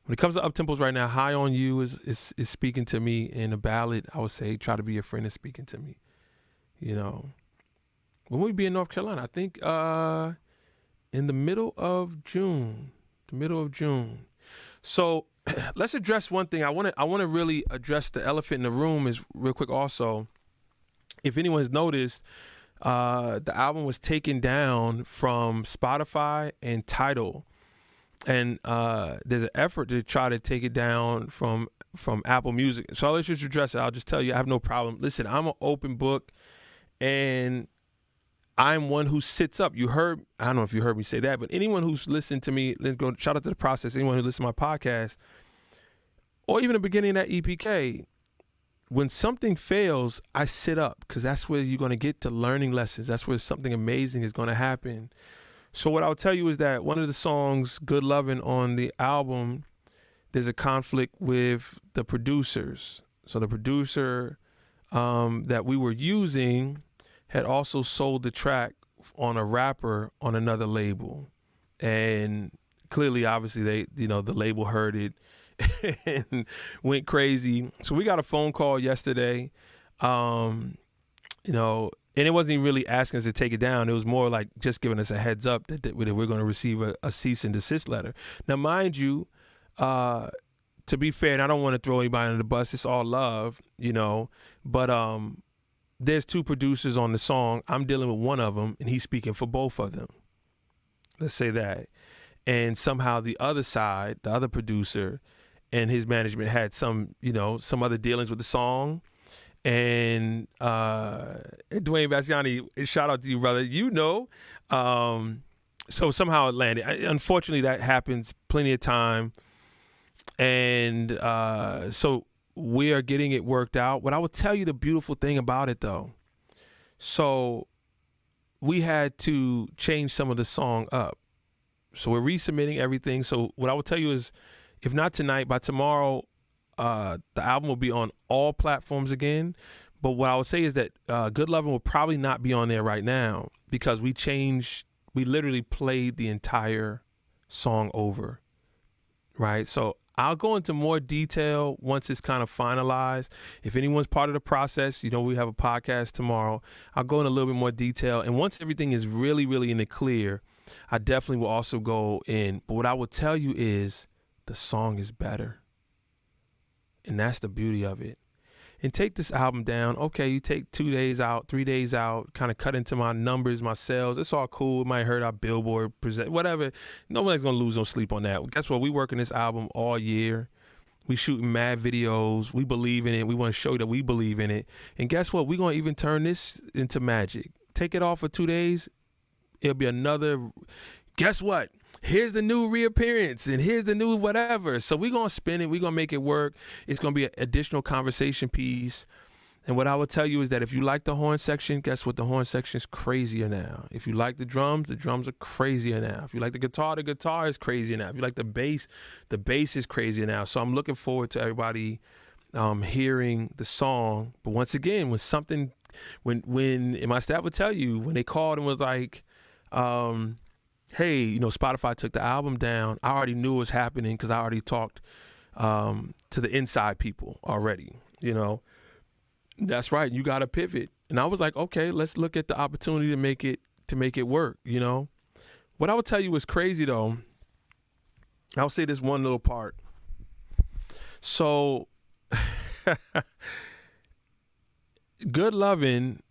it comes to up tempos right now, High on You is speaking to me. In a ballad, I would say Try to Be Your Friend is speaking to me. When we be in North Carolina, I think in the middle of June. So let's address one thing. I want to really address the elephant in the room is real quick. Also, if anyone's noticed, the album was taken down from Spotify and Tidal, and there's an effort to try to take it down from Apple Music. So let's just address it. I'll just tell you, I have no problem. Listen, I'm an open book, and I'm one who sits up. I don't know if you heard me say that, but anyone who's listened to me, let's go shout out to The Process, anyone who listens to my podcast, or even the beginning of that EPK, when something fails, I sit up because that's where you're going to get to learning lessons. That's where something amazing is going to happen. So what I'll tell you is that one of the songs, Good Lovin', on the album, there's a conflict with the producers. So the producer that we were using had also sold the track on a rapper on another label. And clearly, obviously, the label heard it and went crazy. So we got a phone call yesterday, and it wasn't even really asking us to take it down. It was more like just giving us a heads up that we're going to receive a cease and desist letter. Now, mind you, to be fair, and I don't want to throw anybody under the bus, it's all love, but there's two producers on the song. I'm dealing with one of them, and he's speaking for both of them. Let's say that. And somehow the other side, the other producer and his management had some other dealings with the song. And Dwayne Bassiani, shout out to you, brother. So somehow it landed. Unfortunately, that happens plenty of time. And so we are getting it worked out. But I will tell you the beautiful thing about it, though. So we had to change some of the song up. So we're resubmitting everything. So what I will tell you is, if not tonight, by tomorrow, the album will be on all platforms again. But what I would say is that Good Lovin' will probably not be on there right now because we literally played the entire song over, right? So I'll go into more detail once it's kind of finalized. If anyone's part of the process, we have a podcast tomorrow. I'll go in a little bit more detail. And once everything is really, really in the clear, I definitely will also go in. But what I will tell you is the song is better. And that's the beauty of it. And take this album down. Okay, you take 2 days out, 3 days out, kind of cut into my numbers, my sales. It's all cool. It might hurt our Billboard, whatever. Nobody's going to lose no sleep on that. Guess what? We working this album all year. We shooting mad videos. We believe in it. We want to show you that we believe in it. And guess what? We're going to even turn this into magic. Take it off for 2 days. It'll be another. Guess what? Here's the new reappearance and here's the new whatever. So we're going to spin it. We're going to make it work. It's going to be an additional conversation piece. And what I would tell you is that if you like the horn section, guess what? The horn section is crazier now. If you like the drums are crazier now. If you like the guitar is crazier now. If you like the bass is crazier now. So I'm looking forward to everybody hearing the song. But once again, when my staff would tell you, when they called and was like, hey, Spotify took the album down, I already knew it was happening because I already talked to the inside people already, That's right, you got to pivot. And I was like, okay, let's look at the opportunity to make it work, What I would tell you was crazy, though. I'll say this one little part. So, Good Lovin',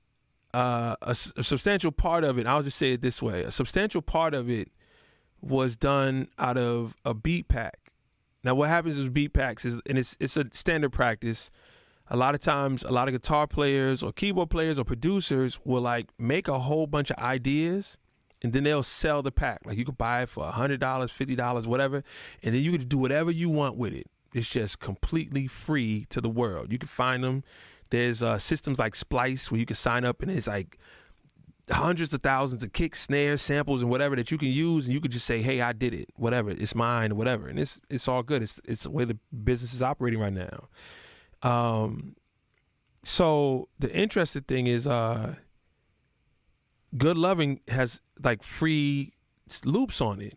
a substantial part of it, I'll just say it this way, a substantial part of it was done out of a beat pack. Now what happens with beat packs is, and it's a standard practice, a lot of times a lot of guitar players or keyboard players or producers will like make a whole bunch of ideas and then they'll sell the pack. Like you could buy it for $100, $50, whatever, and then you could do whatever you want with it. It's just completely free to the world. You can find them. There's systems like Splice where you can sign up and it's like hundreds of thousands of kicks, snares, samples, and whatever that you can use, and you could just say, "Hey, I did it. Whatever, it's mine, whatever." And it's all good. It's the way the business is operating right now. So the interesting thing is, Good Loving has like free loops on it.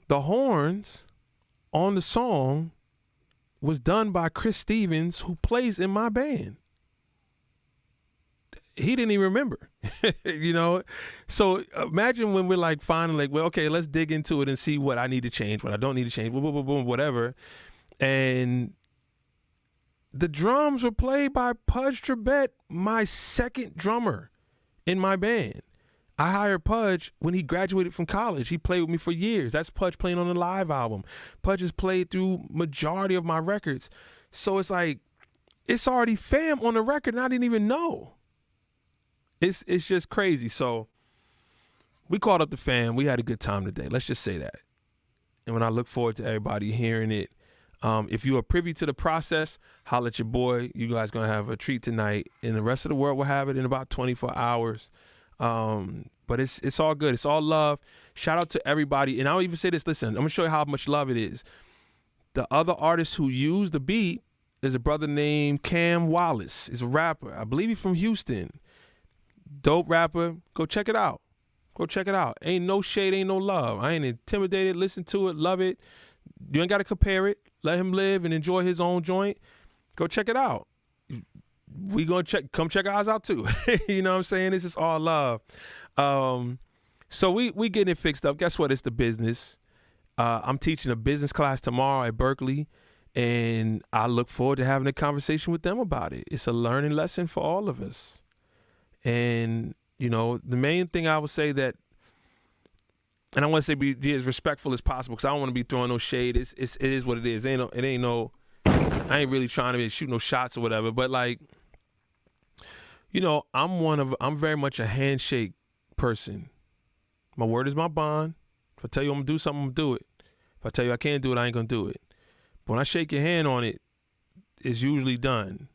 The horns on the song was done by Chris Stevens, who plays in my band. He didn't even remember, you know? So imagine when we're like finally like, well, okay, let's dig into it and see what I need to change, what I don't need to change, boom, boom, boom, boom, whatever. And the drums were played by Pudge Trebet, my second drummer in my band. I hired Pudge when he graduated from college. He played with me for years. That's Pudge playing on the live album. Pudge has played through majority of my records. So it's like, it's already fam on the record and I didn't even know. It's just crazy. So we called up the fam. We had a good time today. Let's just say that. And when I look forward to everybody hearing it, if you are privy to the process, holla at your boy. You guys going to have a treat tonight. And the rest of the world will have it in about 24 hours. But it's all good. It's all love. Shout out to everybody. And I'll even say this, listen, I'm going to show you how much love it is. The other artist who used the beat is a brother named Cam Wallace. He's a rapper. I believe he's from Houston. Dope rapper. Go check it out. Go check it out. Ain't no shade, ain't no love. I ain't intimidated. Listen to it. Love it. You ain't got to compare it. Let him live and enjoy his own joint. Go check it out. We gonna come check ours out too. You know what I'm saying? This is all love. So we getting it fixed up. Guess what? It's the business. I'm teaching a business class tomorrow at Berkeley, and I look forward to having a conversation with them about it. It's a learning lesson for all of us. And, you know, the main thing I would say that, and I want to say be as respectful as possible because I don't want to be throwing no shade. It is what it is. I ain't really trying to shoot no shots or whatever, but like, you know, I'm very much a handshake person. My word is my bond. If I tell you I'm gonna do something, I'm gonna do it. If I tell you I can't do it, I ain't gonna do it. But when I shake your hand on it, it's usually done.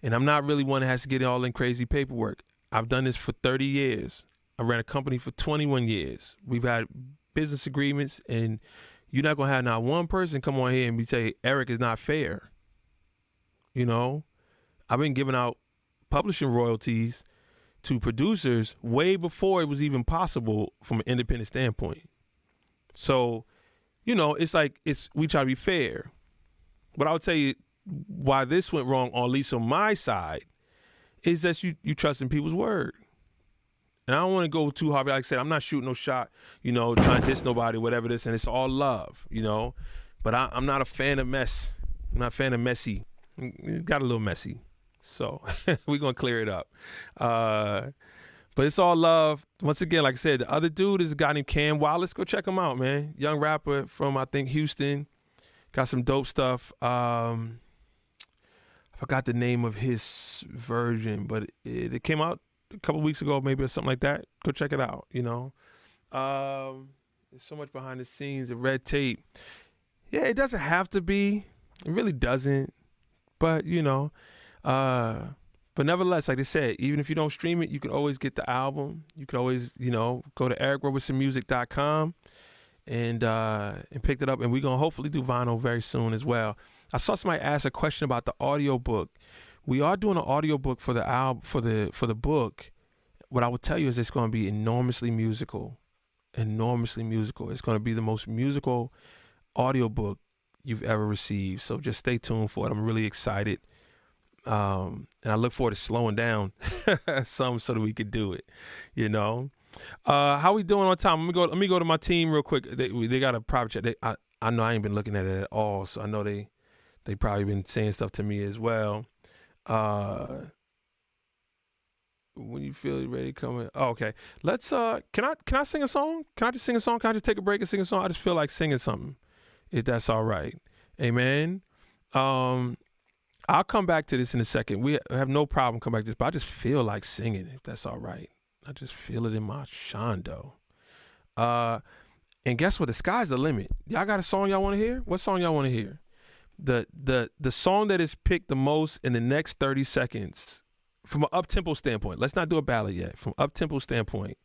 And I'm not really one that has to get all in crazy paperwork. I've done this for 30 years. I ran a company for 21 years. We've had business agreements, and you're not gonna have not one person come on here and say, Eric is not fair. You know, I've been giving out publishing royalties to producers way before it was even possible from an independent standpoint. So, you know, it's like we try to be fair. But I would tell you why this went wrong, or at least on my side, is that you trust in people's word. And I don't want to go too hard. Like I said, I'm not shooting no shot, you know, trying to diss nobody, whatever this, and it's all love, you know. But I'm not a fan of mess. I'm not a fan of messy. It got a little messy. So we're going to clear it up. But it's all love. Once again, like I said, the other dude is a guy named Cam Wallace. Go check him out, man. Young rapper from, I think, Houston. Got some dope stuff. I forgot the name of his version, but it came out a couple weeks ago, maybe, or something like that. Go check it out, you know. There's so much behind the scenes and red tape. Yeah, it doesn't have to be. It really doesn't. But, you know, but nevertheless, like I said, even if you don't stream it, you can always get the album. You can always, you know, go to ericrobersonmusic.com and pick it up. And we're going to hopefully do vinyl very soon as well. I saw somebody ask a question about the audiobook. We are doing an audiobook for the album, for the book. What I will tell you is it's going to be enormously musical. Enormously musical. It's going to be the most musical audiobook you've ever received. So just stay tuned for it. I'm really excited. And I look forward to slowing down some so that we could do it, you know. How we doing on time? Let me go to my team real quick. They got a private chat. I know I ain't been looking at it at all, so I know they probably been saying stuff to me as well. when you feel ready, come in. Oh, okay. Let's can I sing a song? Can I just sing a song? Can I just take a break and sing a song? I just feel like singing something, if that's all right. Amen. I'll come back to this in a second. We have no problem coming back to this, but I just feel like singing, if that's all right. I just feel it in my shondo. And guess what? The sky's the limit. Y'all got a song y'all want to hear? What song y'all want to hear? The song that is picked the most in the next 30 seconds from an up-tempo standpoint. Let's not do a ballad yet. From up-tempo standpoint,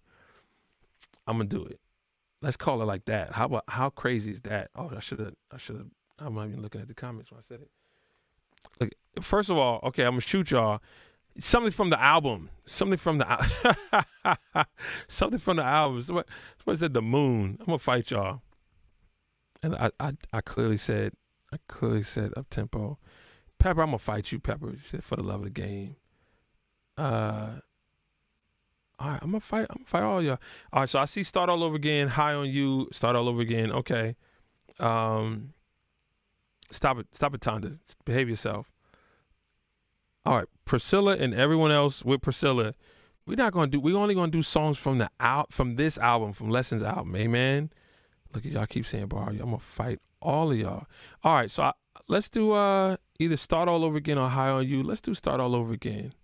I'm going to do it. Let's call it like that. How crazy is that? Oh, I should have. I'm not even looking at the comments when I said it. Look, first of all, okay, I'm going to shoot y'all. Something from the album. Something from the album. Somebody said The Moon. I'm going to fight y'all. And I clearly said up tempo. Pepper, I'm gonna fight you, Pepper, for the love of the game. All right, I'm gonna fight all y'all. All right, so I see Start All Over Again, High on You, Start All Over Again. Okay. Stop it, Tonda. Behave yourself. All right, Priscilla and everyone else with Priscilla, we're only gonna do songs from this album, from Lessons album, amen. Look at y'all keep saying bar. I'm gonna fight all of y'all. All right, so let's do either Start All Over Again or High on You. Let's do Start All Over Again.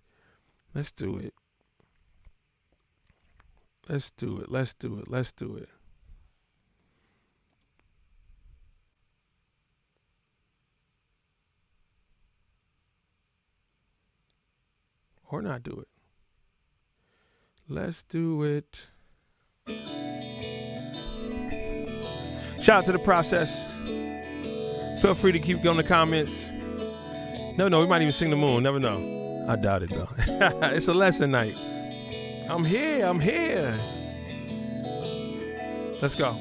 Let's do it. Let's do it. Let's do it. Let's do it. Or not do it. Let's do it. Shout out to The Process. Feel free to keep going in the comments. No, we might even sing The Moon. Never know. I doubt it, though. It's a lesson night. I'm here. Let's go.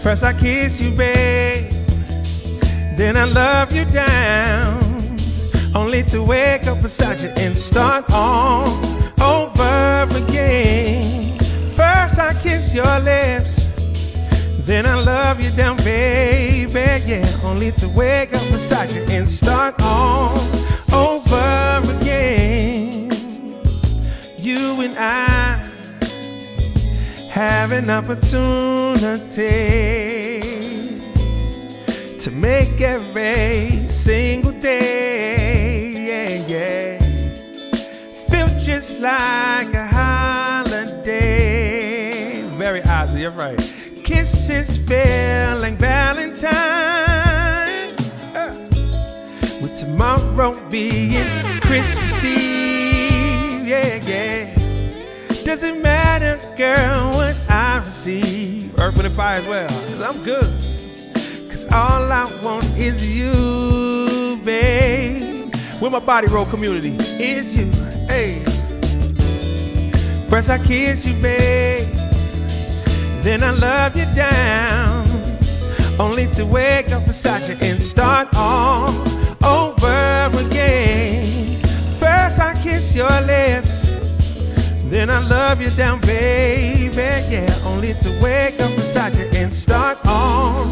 First I kiss you, babe, then I love you down, only to wake up beside you and start all over again. First I kiss your lips, then I love you down, baby, yeah, only to wake up beside you and start all over again. You and I have an opportunity to make every single day, yeah, feel just like a holiday. Very oddly, you're right. Kisses feel like Valentine, with tomorrow being Christmas Eve, yeah. Doesn't matter, girl, what I receive. Earth, Wind, and Fire as well, cause I'm good. Cause all I want is you, babe. With my body roll community, is you, hey. First I kiss you, babe, then I love you down, only to wake up beside you and start all over again. First I kiss your lips, then I love you down, baby, yeah, only to wake up beside you and start all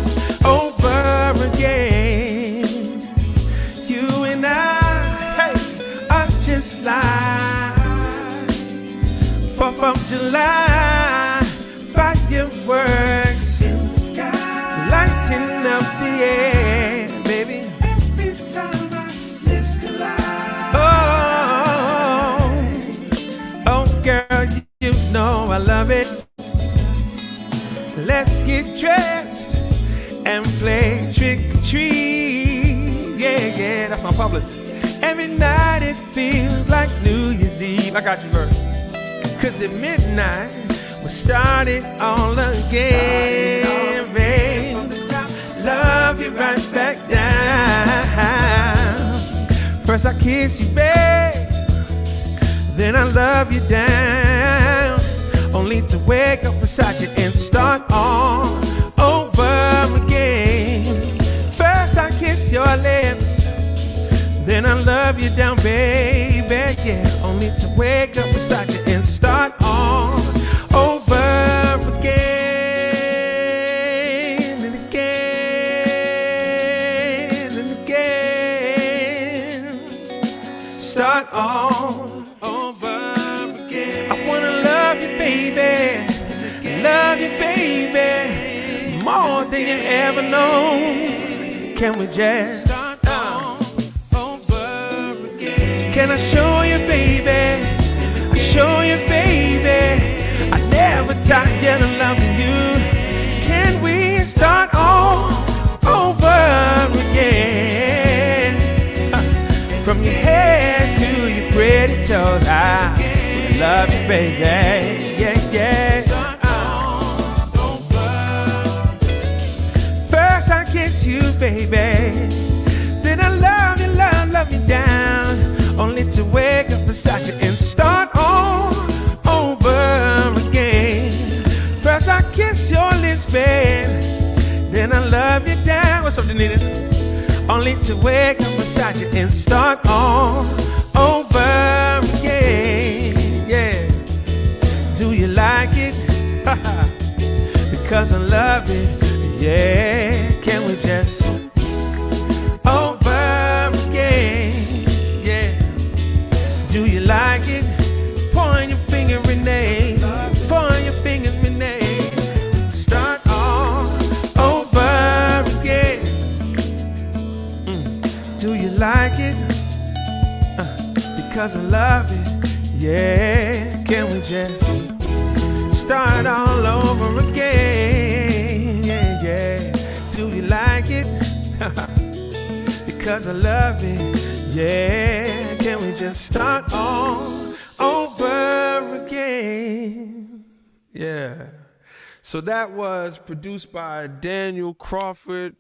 over again. You and I, hey, are just like 4th of July fireworks in the sky, lighting up the air, baby. Every time our lips collide. Oh, girl, you know I love it. Let's get dressed and play trick or treat. Yeah, that's my publicist. Every night it feels like New Year's Eve. I got you, verse. Cause at midnight we'll start it all again, babe. Love you right back down. First I kiss you, babe, then I love you down, only to wake up beside you and start all over again. First I kiss your lips, then I love you down, baby, yeah, only to wake up beside you and start all over again and again. start all over again. I wanna love you, baby. Love you, baby. More than you ever known. Can we just start all over again? Can I show you, baby? I show you, baby. I never tired of loving you. Can we start all over again? From your head to your pretty toes, I love you, baby. Yeah, yeah. First I kiss you, baby. Then I love you down. Only to wake up beside you and start all over again. First I kiss your lips, babe. Then I love you down. What's up, Janita? Only to wake up beside you and start all over again. Yeah. Do you like it? Because I love it. Yeah. Can we just over again? Yeah. Do you like it? Point your finger, Renee. Point your finger, Renee. Start all over again. Do you like it? Because I love it. Yeah. Can we just start all over again? Yeah, yeah. Do you like it? Because I love it. Yeah. Can we just start all over again? Yeah. So that was produced by Daniel Crawford.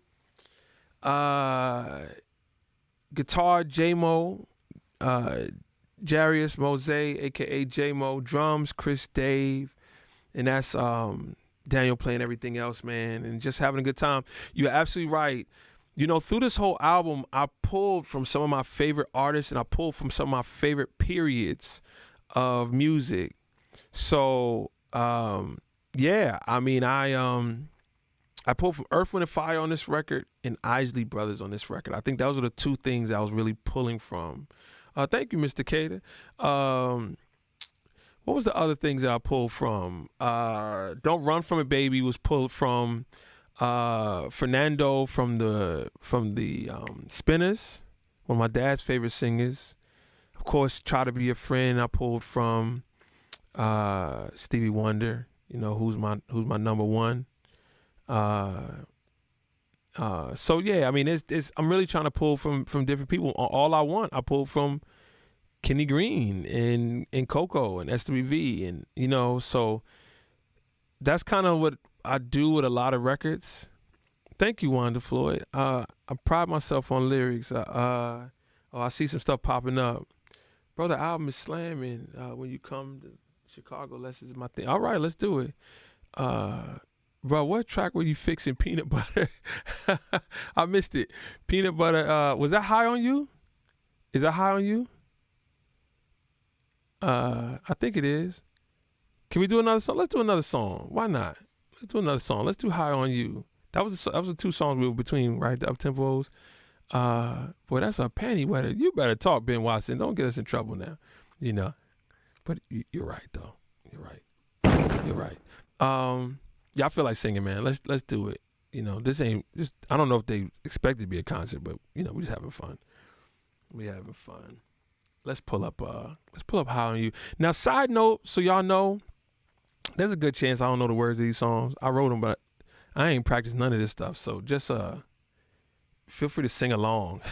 Guitar J-Mo, Jarius Mose, aka J-Mo, drums Chris Dave, and that's Daniel playing everything else, man, and just having a good time. You're absolutely right. You know, through this whole album, I pulled from some of my favorite artists and I pulled from some of my favorite periods of music. So, yeah, I mean, I pulled from Earth, Wind & Fire on this record and Isley Brothers on this record. I think those are the two things I was really pulling from. Thank you, Mr. Cater. What was the other things that I pulled from? Don't Run From It, Baby was pulled from Fernando from the Spinners, one of my dad's favorite singers. Of course, Try to Be a Friend I pulled from Stevie Wonder, you know, who's my number one. So yeah, I mean, I'm really trying to pull from different people. All I Want, I pulled from Kenny Green and Coco and SWV, and you know, so that's kind of what I do with a lot of records. Thank you, Wanda Floyd. I pride myself on lyrics. I see some stuff popping up. Bro, the album is slamming. When you come to Chicago, this is my thing. All right, let's do it. Bro, what track were you fixing Peanut Butter? I missed it. Peanut Butter, was that High on You? Is that High on You? I think it is. Can we do another song? Let's do another song. Why not? Let's do another song. Let's do High on You. That was the two songs we were between, right? The up-tempos. Boy, that's a panty wetter. You better talk, Ben Watson. Don't get us in trouble now, you know. But you're right, though. You're right. Yeah, I feel like singing, man. Let's do it. You know, I don't know if they expect it to be a concert, but you know, we just having fun. Let's pull up High on You. Now, side note, so y'all know, there's a good chance I don't know the words of these songs. I wrote them, but I ain't practiced none of this stuff. So just feel free to sing along.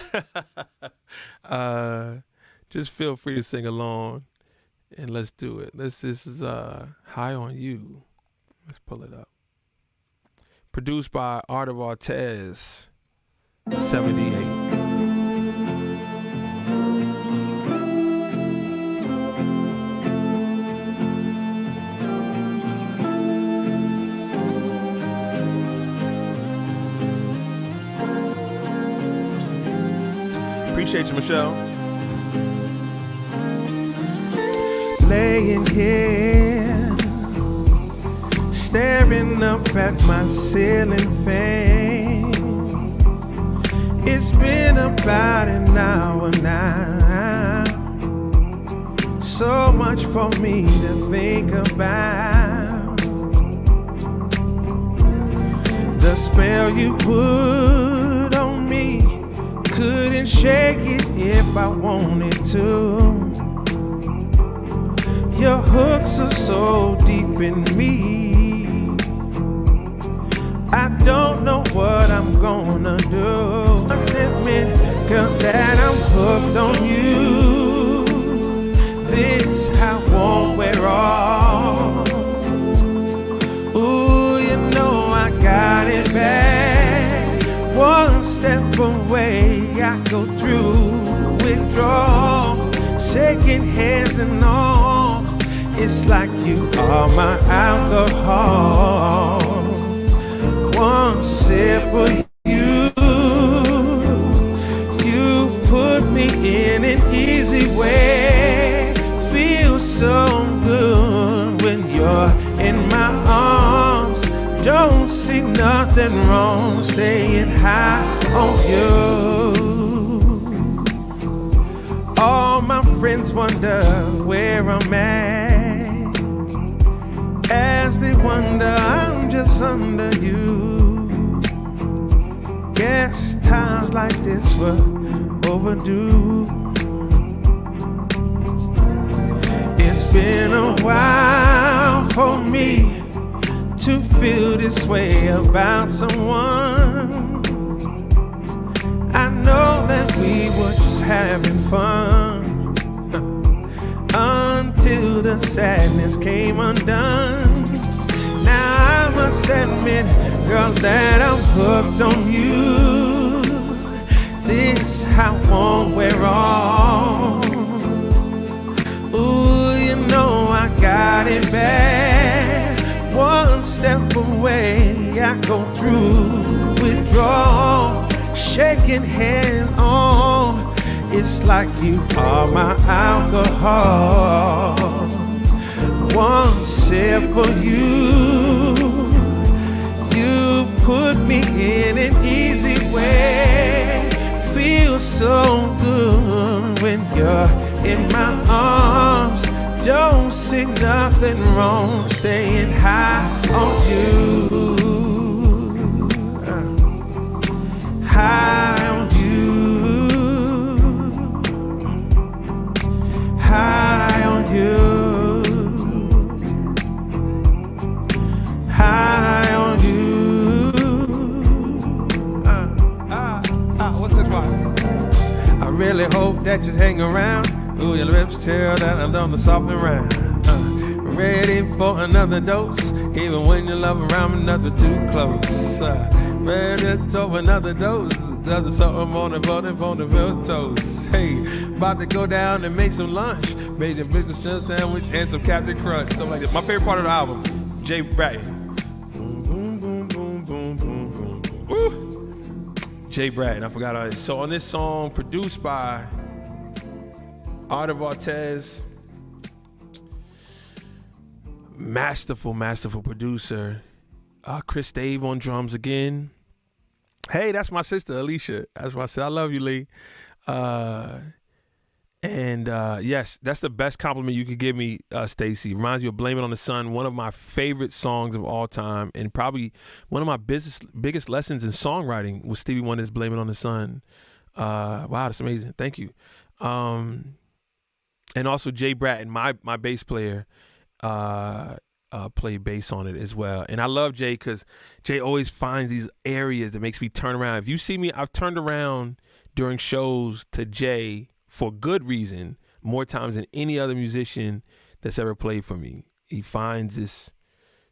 Just feel free to sing along, and let's do it. This is High on You. Let's pull it up. Produced by Art of Artez, 78. Appreciate you, Michelle. Laying here, staring up at my ceiling fan. It's been about an hour now. so much for me to think about. The spell you put on me, couldn't shake it if I wanted to. Your hooks are so deep in me, I don't know what I'm gonna do. I admit, girl, that I'm hooked on you. This I won't wear off. Ooh, you know I got it bad. One step away, I go through withdrawal. Shaking hands and all, it's like you are my alcohol. One sip of you, you put me in an easy way. Feels so good when you're in my arms. Don't see nothing wrong staying high on you. All my friends wonder where I'm at, as they wonder I'm just under you. Guess times like this were overdue. It's been a while for me to feel this way about someone. I know that we were just having fun until the sadness came undone. Now I must admit, girl, that I'm hooked on you. This I won't wear off. Ooh, you know I got it bad. One step away, I go through withdrawal. Shaking hands on, it's like you are my alcohol. One sip of you, you put me in an easy way. Feels so good when you're in my arms. Don't see nothing wrong staying high on you. High on you, high on you, high on you. What's this part? I really hope that you hang around. Ooh, your lips tell that I'm done to soften around. Ready for another dose, even when your love around me, nothing too close. Ready for another dose, another something on the toast. Hey, about to go down and make some lunch. Made a business sandwich and some Captain Crunch. Something like this. My favorite part of the album, Jay Bratton. Boom, boom, boom, boom, boom, boom, boom. Woo! Jay Bratton, I forgot all this. So on this song, produced by Artie Vartez, masterful producer. Chris Dave on drums again. Hey, that's my sister, Alicia. That's my sister. I love you, Lee. Yes, that's the best compliment you could give me, Stacy. Reminds you of Blame It on the Sun, one of my favorite songs of all time, and probably one of my biggest lessons in songwriting was Stevie Wonder's Blame It on the Sun. Wow, that's amazing. Thank you. And also Jay Bratton, my bass player, play bass on it as well. And I love Jay because Jay always finds these areas that makes me turn around. If you see me, I've turned around during shows to Jay for good reason more times than any other musician that's ever played for me. He finds this.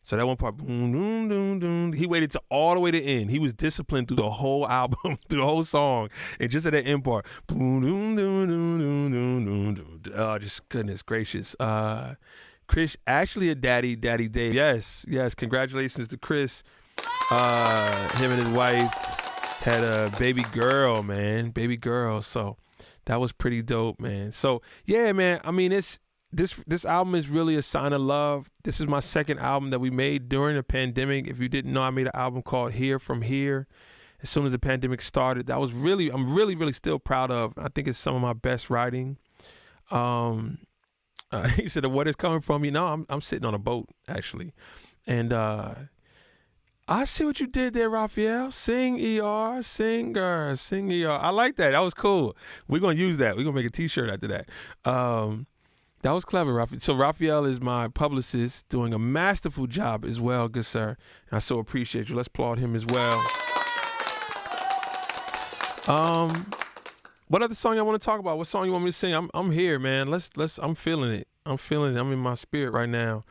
So that one part, boom, boom, boom, boom, he waited to all the way to the end. He was disciplined through the whole album, through the whole song, and just at that end part, boom, boom, boom, boom, boom, boom, boom. Oh, just goodness gracious. Chris, actually a daddy Dave. Yes. Congratulations to Chris. Him and his wife had a baby girl. So that was pretty dope, man. So yeah, man. I mean, this album is really a sign of love. This is my second album that we made during the pandemic. If you didn't know, I made an album called Here From Here. As soon as the pandemic started, I'm really still proud of. I think it's some of my best writing. He said, "What is coming from me?" No, I'm sitting on a boat actually, and I see what you did there, Raphael. Sing ER, singer, sing ER. I like that. That was cool. We're gonna use that. We're gonna make a T-shirt after that. That was clever, Raphael. So Raphael is my publicist, doing a masterful job as well, good sir. And I so appreciate you. Let's applaud him as well. What other song y'all want to talk about? What song you want me to sing? I'm here, man. I'm feeling it. I'm in my spirit right now.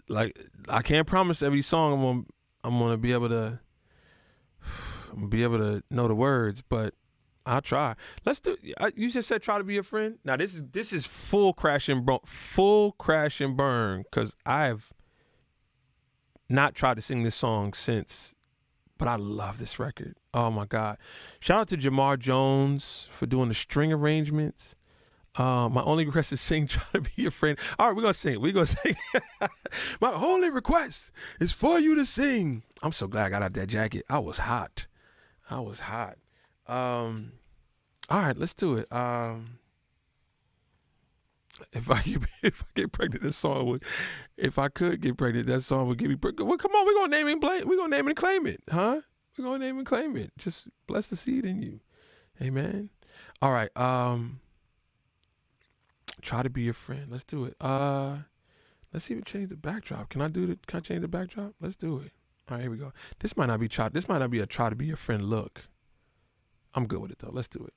Like, I can't promise every song I'm gonna be able to know the words, but I'll try. Let's do. You just said try to be a friend. Now this is full crash and burn, because I've not tried to sing this song since, but I love this record. Oh my God! Shout out to Jamar Jones for doing the string arrangements. My only request is sing "Try to Be Your Friend." All right, we're gonna sing it. We're gonna sing. My only request is for you to sing. I'm so glad I got out that jacket. I was hot. All right, let's do it. If I get pregnant, this song would. If I could get pregnant, that song would give me pregnant. Well, come on, we're gonna name and claim it, huh? We're gonna name and claim it. Just bless the seed in you, amen. All right. Try to be your friend. Let's do it. Let's even change the backdrop. Can I change the backdrop? Let's do it. All right, here we go. This might not be a try to be your friend look. I'm good with it though. Let's do it.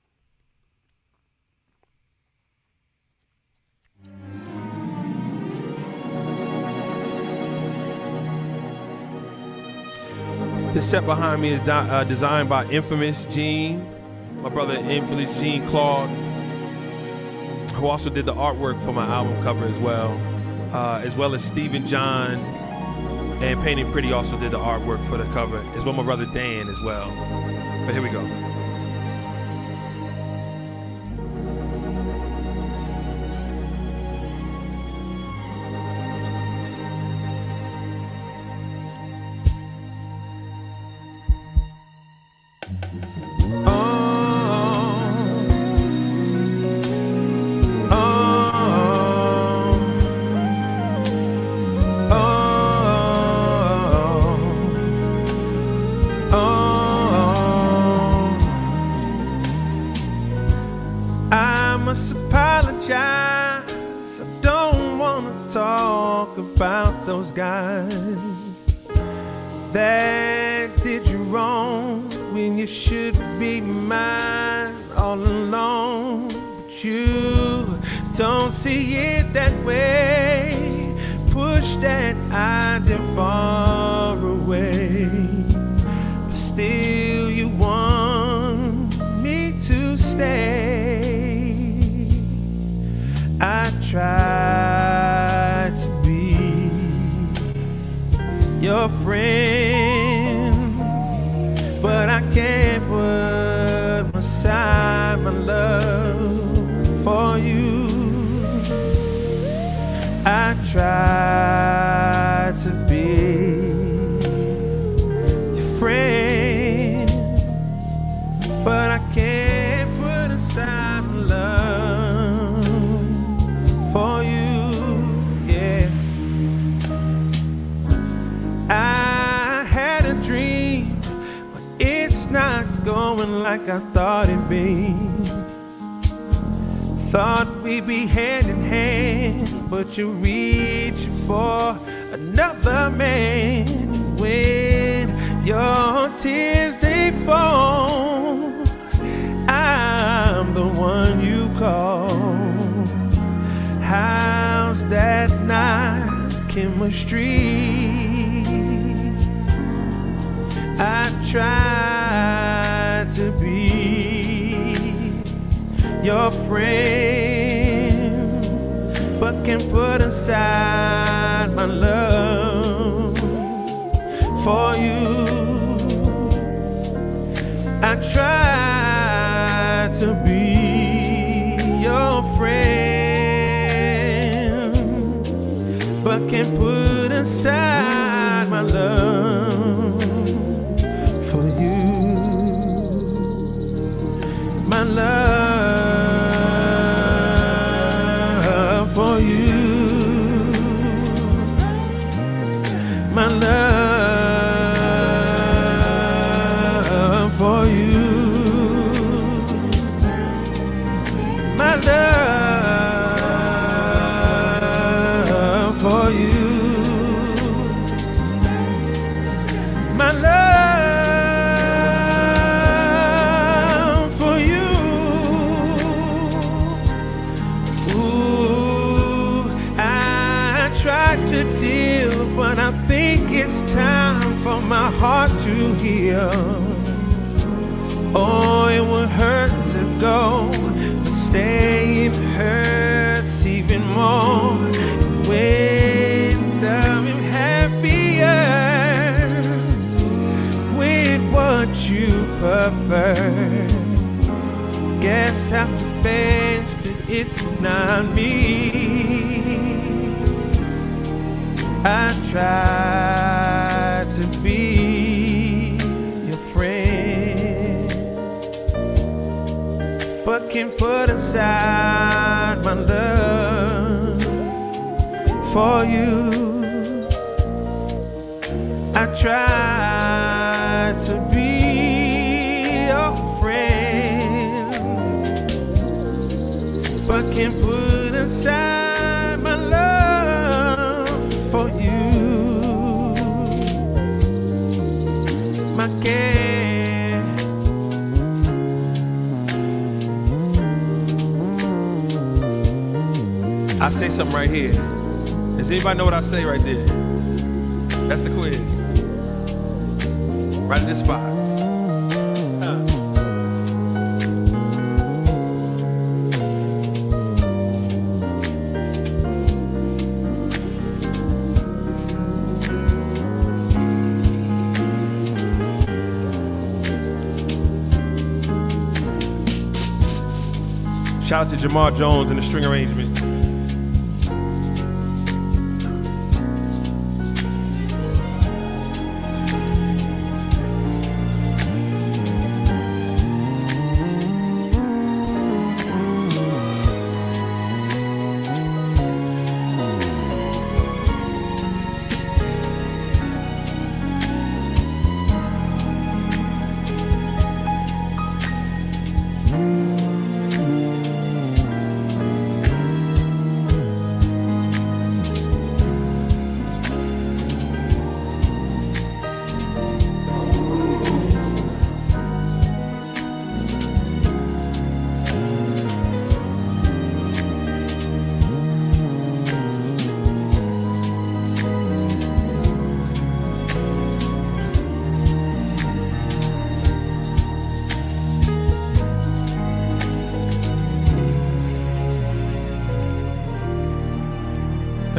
This set behind me is designed by Infamous Gene, my brother Infamous Gene Claude, who also did the artwork for my album cover as well as Stephen John and Painting Pretty also did the artwork for the cover, as well my brother Dan as well. But here we go. For you. you. My love for you. My love for you. Ooh, I tried to deal, but I think it's time for my heart to heal. Oh, it would hurt to go, but staying hurts even more. When I'm happier with what you prefer, guess I'm convinced that it's not me. I try to be your friend, but can't put aside my love for you. I try to be your friend, but can't put aside my love for you. My care. I say something right here. Does anybody know what I say right there? That's the quiz. Right at this spot. Shout out to Jamar Jones and the string arrangement.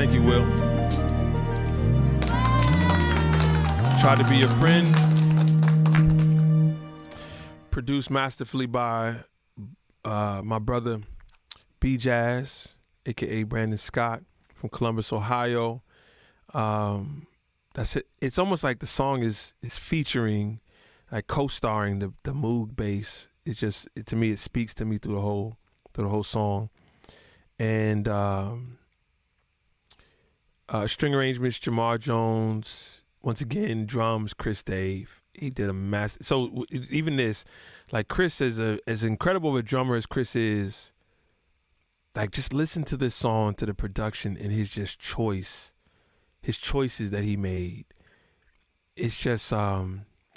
Thank you, Will. Try to Be a Friend. Produced masterfully by my brother B Jazz, aka Brandon Scott from Columbus, Ohio. That's it. It's almost like the song is featuring, like co-starring the Moog bass. It's just to me, it speaks to me through the whole song. And string arrangements, Jamar Jones. Once again, drums, Chris Dave. He did a master. So even this, like Chris is as incredible a drummer as Chris is. Like just listen to this song, to the production, and his choices that he made. It's just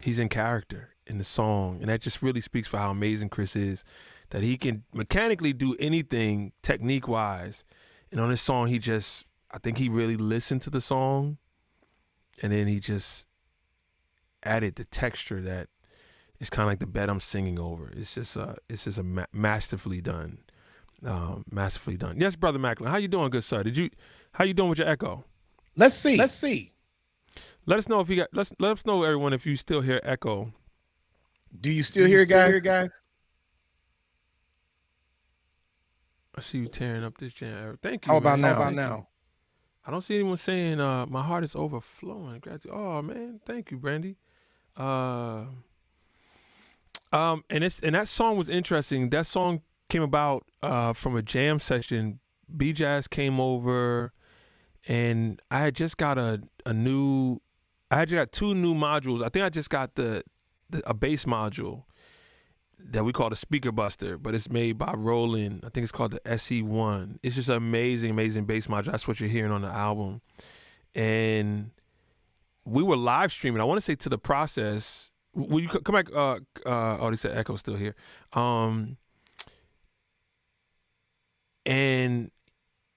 he's in character in the song, and that just really speaks for how amazing Chris is. That he can mechanically do anything technique wise, and on this song I think he really listened to the song, and then he just added the texture that is kind of like the bed I'm singing over. It's just masterfully done, masterfully done. Yes, Brother Macklin, how you doing, good sir? How you doing with your echo? Let's see. Let us know if you got. Let us know, everyone, if you still hear echo. Do you still hear, guys? I see you tearing up this jam. Thank you. How about man. now? I don't see anyone saying my heart is overflowing. Oh man, thank you, Brandy. And that song was interesting. That song came about from a jam session. B Jazz came over, and I had just got two new modules. I think I just got a bass module, that we call the Speaker Buster, but it's made by Roland. I think it's called the SE1. It's just an amazing, amazing bass module. That's what you're hearing on the album. And we were live streaming. I want to say to the process. Will you come back? Oh, they said Echo's still here. And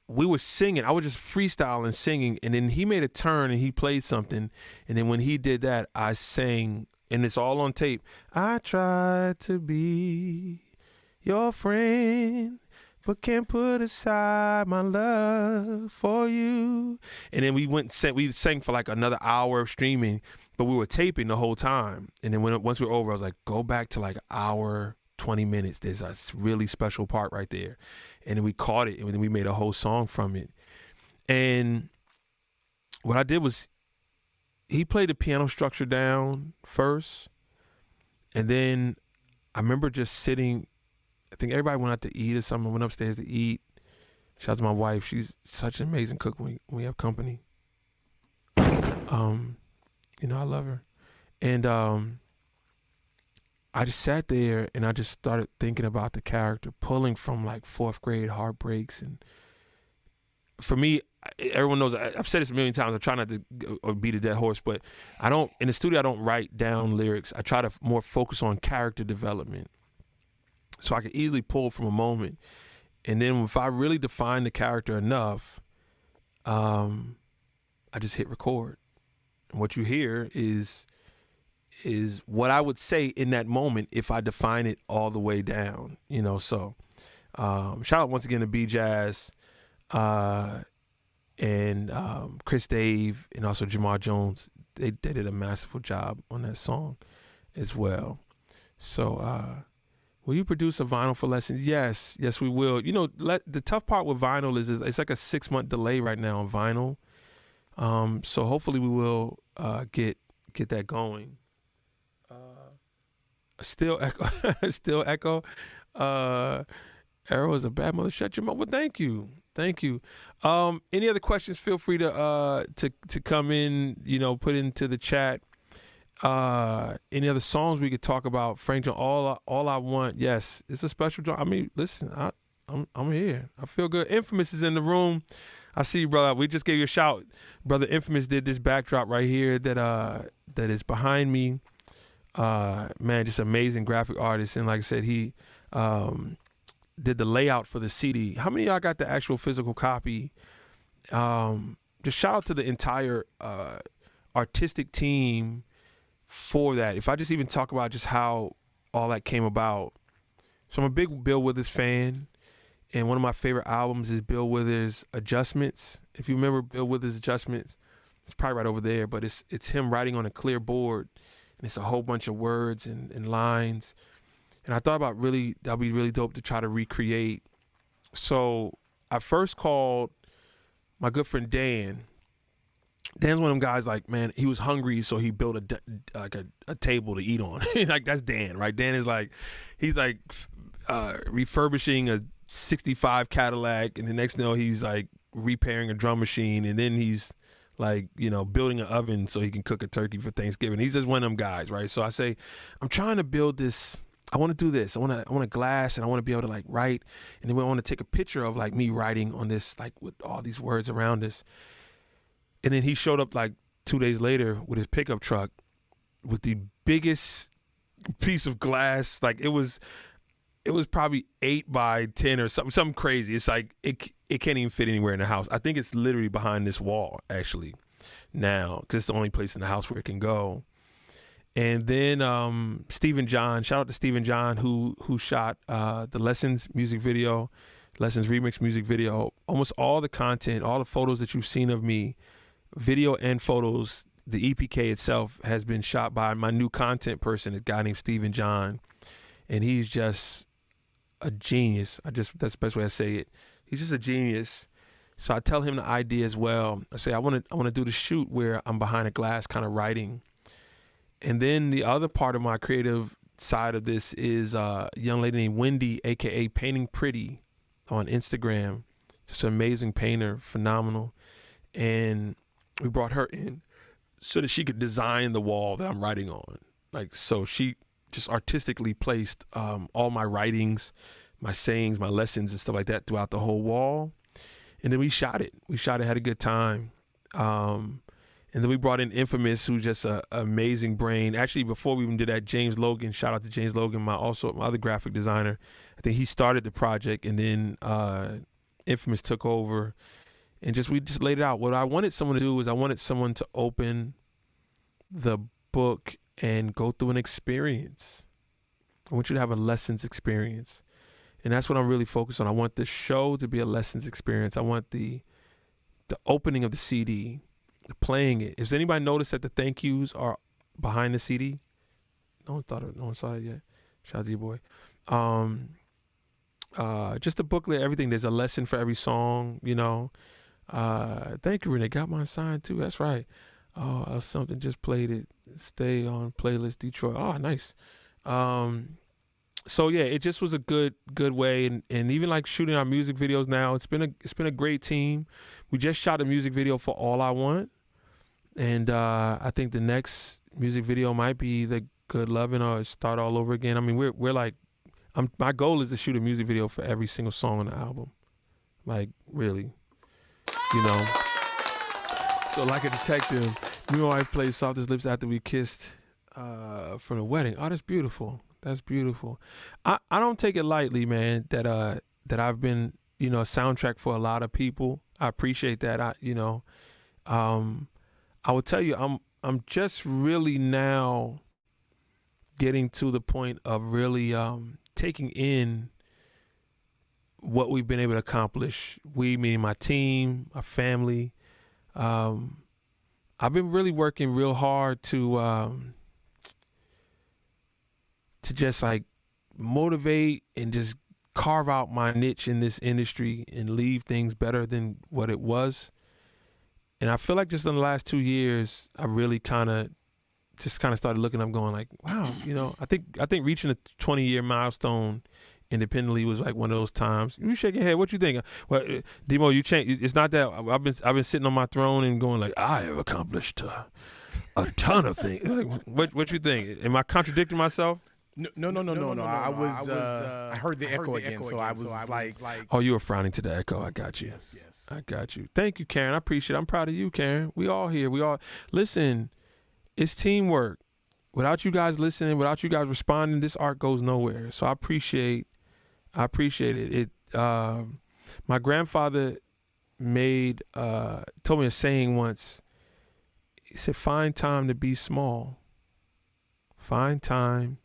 we were singing. I was just freestyling, singing, and then he made a turn and he played something. And then when he did that, I sang, and it's all on tape. I tried to be your friend, but can't put aside my love for you. And then we sang for like another hour of streaming, but we were taping the whole time. And then once we were over, I was like, go back to like hour 20 minutes. There's a really special part right there. And then we caught it, and then we made a whole song from it. And what I did was, he played the piano structure down first, and then I remember just sitting. I think everybody went out to eat or something. Went upstairs to eat. Shout out to my wife. She's such an amazing cook when we have company. You know, I love her. And I just sat there and I just started thinking about the character, pulling from like fourth grade heartbreaks. And for me, everyone knows, I've said this a million times, I try not to beat a dead horse, but in the studio, I don't write down lyrics. I try to more focus on character development, so I can easily pull from a moment. And then if I really define the character enough, I just hit record. And what you hear is what I would say in that moment if I define it all the way down, you know. So shout out once again to B-Jazz and Chris Dave and also Jamar Jones. They did a masterful job on that song as well. So will you produce a vinyl for Lessons? Yes, we will. You know, the tough part with vinyl is it's like a 6-month delay right now on vinyl. So hopefully we will get that going. Still echo. Arrow is a bad mother. Shut your mouth. Well, thank you. Any other questions? Feel free to come in. You know, put into the chat. Any other songs we could talk about? Frank John, all I want. Yes, it's a special job. I mean, listen, I'm here. I feel good. Infamous is in the room. I see you, brother. We just gave you a shout. Brother Infamous did this backdrop right here that is behind me. Man, just amazing graphic artist. And like I said, he did the layout for the CD. How many of y'all got the actual physical copy? Just shout out to the entire artistic team for that. If I just even talk about just how all that came about. So I'm a big Bill Withers fan. And one of my favorite albums is Bill Withers' Adjustments. If you remember Bill Withers' Adjustments, it's probably right over there, but it's him writing on a clear board, and it's a whole bunch of words and lines. And I thought about that'd be really dope to try to recreate. So I first called my good friend Dan. Dan's one of them guys, like, man, he was hungry, so he built a table to eat on. Like, that's Dan, right? Dan is like, he's like refurbishing a 65 Cadillac, and the next thing you know, he's like repairing a drum machine, and then he's like, you know, building an oven so he can cook a turkey for Thanksgiving. He's just one of them guys, right? So I say, I'm trying to build this. I want to do this. I want a glass, and I want to be able to like write, and then I want to take a picture of like me writing on this, like with all these words around us. And then he showed up like 2 days later with his pickup truck with the biggest piece of glass. Like it was probably 8 by 10 or something crazy. It's like it can't even fit anywhere in the house. I think it's literally behind this wall actually now, because it's the only place in the house where it can go. And then Stephen John, shout out to Stephen John who shot the Lessons music video, Lessons remix music video. Almost all the content, all the photos that you've seen of me, video and photos, the EPK itself has been shot by my new content person, a guy named Stephen John, and he's just a genius. That's the best way I say it. He's just a genius. So I tell him the idea as well. I say I want to do the shoot where I'm behind a glass, kind of writing. And then the other part of my creative side of this is a young lady named Wendy, aka Painting Pretty, on Instagram. Just an amazing painter, phenomenal. And we brought her in so that she could design the wall that I'm writing on. Like, so she just artistically placed all my writings, my sayings, my lessons and stuff like that throughout the whole wall. And then we shot it. Had a good time. And then we brought in Infamous, who's just an amazing brain. Actually, before we even did that, James Logan, shout out to James Logan, my other graphic designer. I think he started the project, and then Infamous took over, and we just laid it out. What I wanted someone to do is I wanted someone to open the book and go through an experience. I want you to have a lessons experience, and that's what I'm really focused on. I want the show to be a lessons experience. I want the opening of the CD, playing it. Has anybody noticed that the thank yous are behind the CD? No one saw it yet. Shout out to you, boy. Just the booklet, everything. There's a lesson for every song, you know. Thank you, Renee. Got mine signed too. That's right. Oh, something just played it. Stay on playlist Detroit. Oh, nice. So yeah, it just was a good way, and even like shooting our music videos now, it's been a great team. We just shot a music video for All I Want, and I think the next music video might be the Good Lovin' or Start All Over Again. I mean, we're like, my goal is to shoot a music video for every single song on the album, like really, you know. So like a detective, me and my wife played Softest Lips After We Kissed from the wedding. Oh, that's beautiful. That's beautiful. I don't take it lightly, man, that I've been, you know, a soundtrack for a lot of people. I appreciate that. I will tell you, I'm just really now getting to the point of really taking in what we've been able to accomplish. We, meaning my team, my family. I've been really working real hard to just like motivate and just carve out my niche in this industry and leave things better than what it was. And I feel like just in the last 2 years, I really kind of started looking up going like, wow, you know, I think reaching a 20-year milestone independently was like one of those times. You shake your head. What you think? Well, Demo, you change. It's not that I've been sitting on my throne and going like, I have accomplished a ton of things. Like, what you think? Am I contradicting myself? No. I heard the echo again, so I was like, oh, you were frowning to the echo. I got you. Yes. I got you. Thank you, Karen. I appreciate it. I'm proud of you, Karen. We all here. Listen, it's teamwork. Without you guys listening, without you guys responding, this art goes nowhere. So I appreciate it. My grandfather told me a saying once. He said, find time to be small. Find time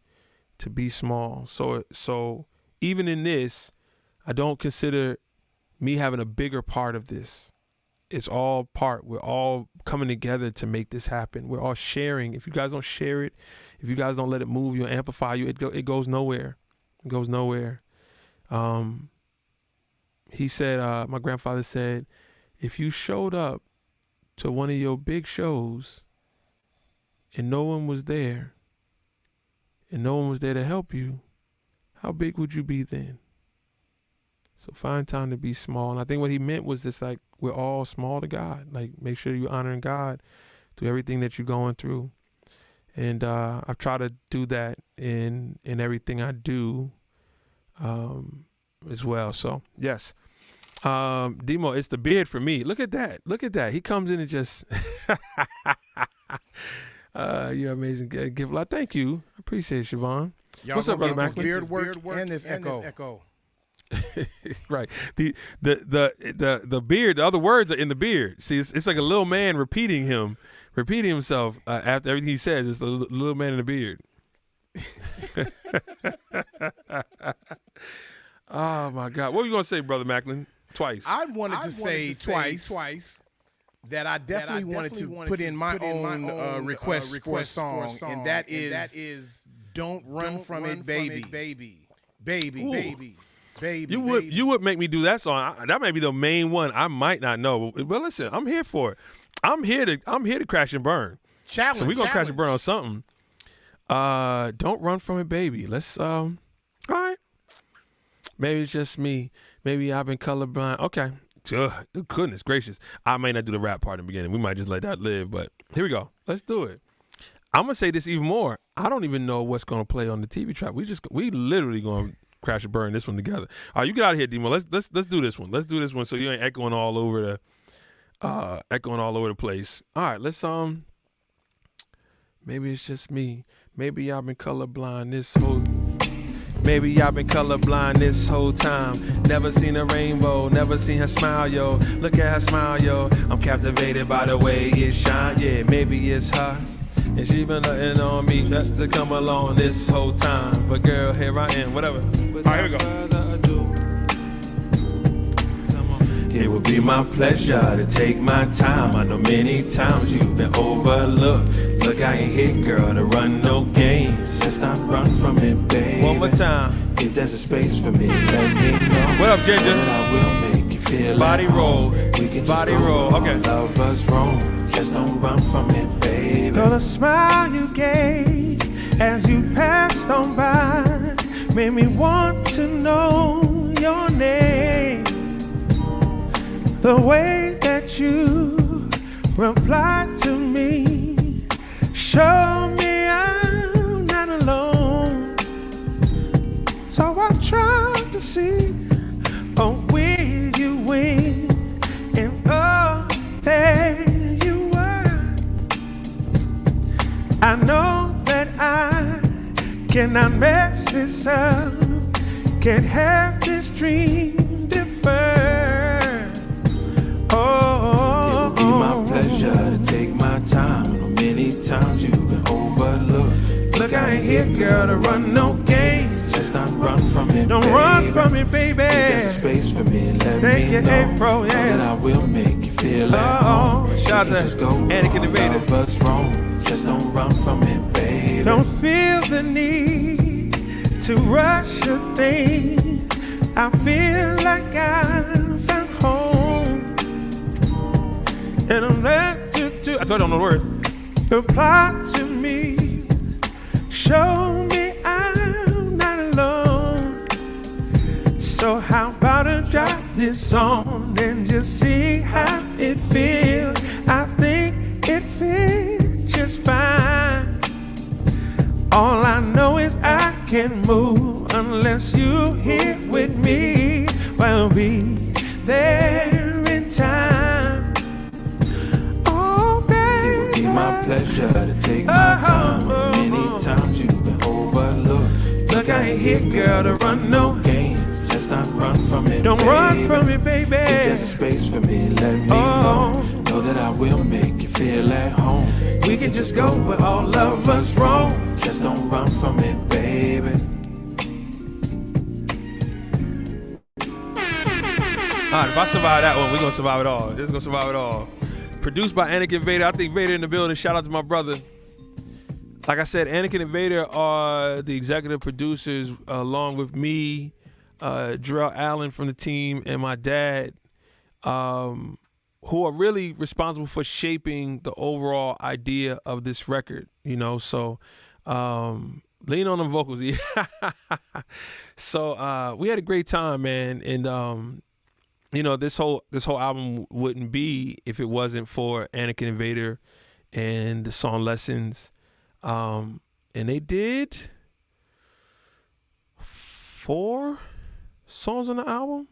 to be small. So even in this, I don't consider me having a bigger part of this. It's all part. We're all coming together to make this happen. We're all sharing. If you guys don't share it, if you guys don't let it move you, amplify you, it goes nowhere. It goes nowhere. He said, my grandfather said, if you showed up to one of your big shows and no one was there, and no one was there to help you, how big would you be then? So find time to be small. And I think what he meant was just like, we're all small to God. Like, make sure you're honoring God through everything that you're going through. And I've tried to do that in everything I do as well. So, yes. Demo, it's the beard for me. Look at that. He comes in and just... you're amazing. Give a lot. Thank you. I appreciate it, Siobhan. What's up, Brother Macklin? Beard work and this echo. Right. The beard, the other words are in the beard. See, it's like a little man repeating himself after everything he says. It's the little man in the beard. Oh my God. What were you gonna say, Brother Macklin? Twice. I wanted to say twice. That I definitely wanted to put in my own request for a song, and that is "Don't Run From It, Baby." You would make me do that song. That might be the main one I might not know. But listen, I'm here for it. I'm here to crash and burn. Challenge. So we're gonna crash and burn on something. Don't run from it, baby. Let's all right. Maybe it's just me. Maybe I've been colorblind. Okay. Goodness gracious. I may not do the rap part in the beginning. We might just let that live, but here we go. Let's do it. I'm going to say this even more. I don't even know what's gonna play on the TV track. We literally gonna crash and burn this one together. All right, you get out of here, Demo. Let's do this one. Let's do this one so you ain't echoing all over the place. All right, let's maybe it's just me. Maybe y'all been colorblind this whole time. Never seen a rainbow, never seen her smile, yo. Look at her smile, yo. I'm captivated by the way it shine. Yeah, maybe it's her. And she been letting on me just to come along this whole time. But girl, here I am, whatever. All right, here we go. It would be my pleasure to take my time. I know many times you've been overlooked. Look, I ain't here, girl, to run no games. Let's not run from it, baby. One more time. If there's a space for me, let me know. What up, Ginger? That I will make you feel body like roll. We can just body roll. Okay. Love us wrong. Just don't run from it, baby. Girl, the smile you gave as you passed on by made me want to know your name. The way that you replied to me showed me I'm not alone. So I tried to see where you went, and oh, there you were. I know that I cannot mess this up, can't have this dream deferred. It would be my pleasure to take my time. I know many times you've been overlooked. Look, I ain't here, girl, to run no games. Let's not run from it, Don't baby. run from it, baby. If there's a space for me, let Thank me you, know. April, yeah. Know that I will make you feel at home. Shout We can out just to go Anakin the Vader. love us wrong. Just don't run from it, baby. Don't feel the need to rush a thing. I feel like I found home, and I'm left to do. I told you I don't know the words. Reply to me, show me I'm not alone. So how about I drop this song and just see how it feels? I think it feels just fine. All I know is I can't move unless you here with me. We'll be there in time. Oh, baby. It would be my pleasure to take my time. Many times you've been overlooked. Look, I ain't here, girl, to run no games. Let's not run from it, Don't baby. run from it, baby. If there's a space for me, let me know. Know that I will make you feel at home. We can just go where all of us roam. Just don't run from it, baby. All right, if I survive that one, we're going to survive it all. This is going to survive it all. Produced by Anakin Vader. I think Vader in the building. Shout out to my brother. Like I said, Anakin and Vader are the executive producers along with me, Jarrell Allen from the team, and my dad, who are really responsible for shaping the overall idea of this record, you know? So lean on them vocals. So we had a great time, man. And, you know, this whole album wouldn't be if it wasn't for Anakin and Vader and the song Lessons. And they did 4 songs on the album,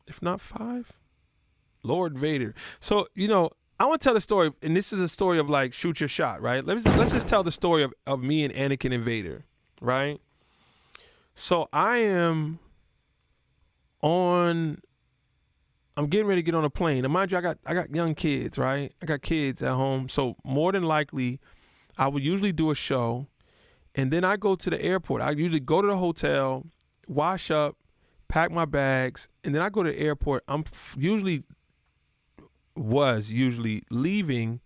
if not 5. Lord Vader. So, you know, I want to tell the story, and this is a story of like shoot your shot, right? Let's just tell the story of me and Anakin and Vader, right? So I'm getting ready to get on a plane. And mind you, I got young kids, right? I got kids at home. So more than likely, I would usually do a show, and then I go to the airport. I usually go to the hotel, wash up, pack my bags, and then I go to the airport. I'm usually leaving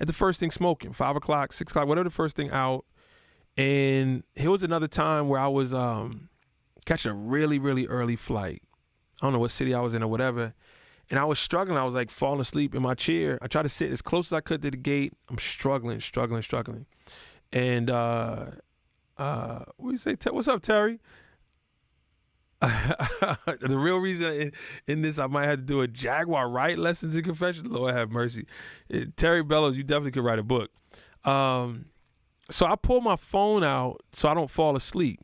at the first thing smoking, 5 o'clock, 6 o'clock, whatever the first thing out. And here was another time where I was catching a really, really early flight. I don't know what city I was in or whatever. And I was struggling. I was like falling asleep in my chair. I tried to sit as close as I could to the gate. I'm struggling. And what do you say? What's up, Terry? The real reason in this, I might have to do a Jaguar Wright Lessons in Confession. Lord have mercy. Terry Bellows, you definitely could write a book. So I pull my phone out so I don't fall asleep.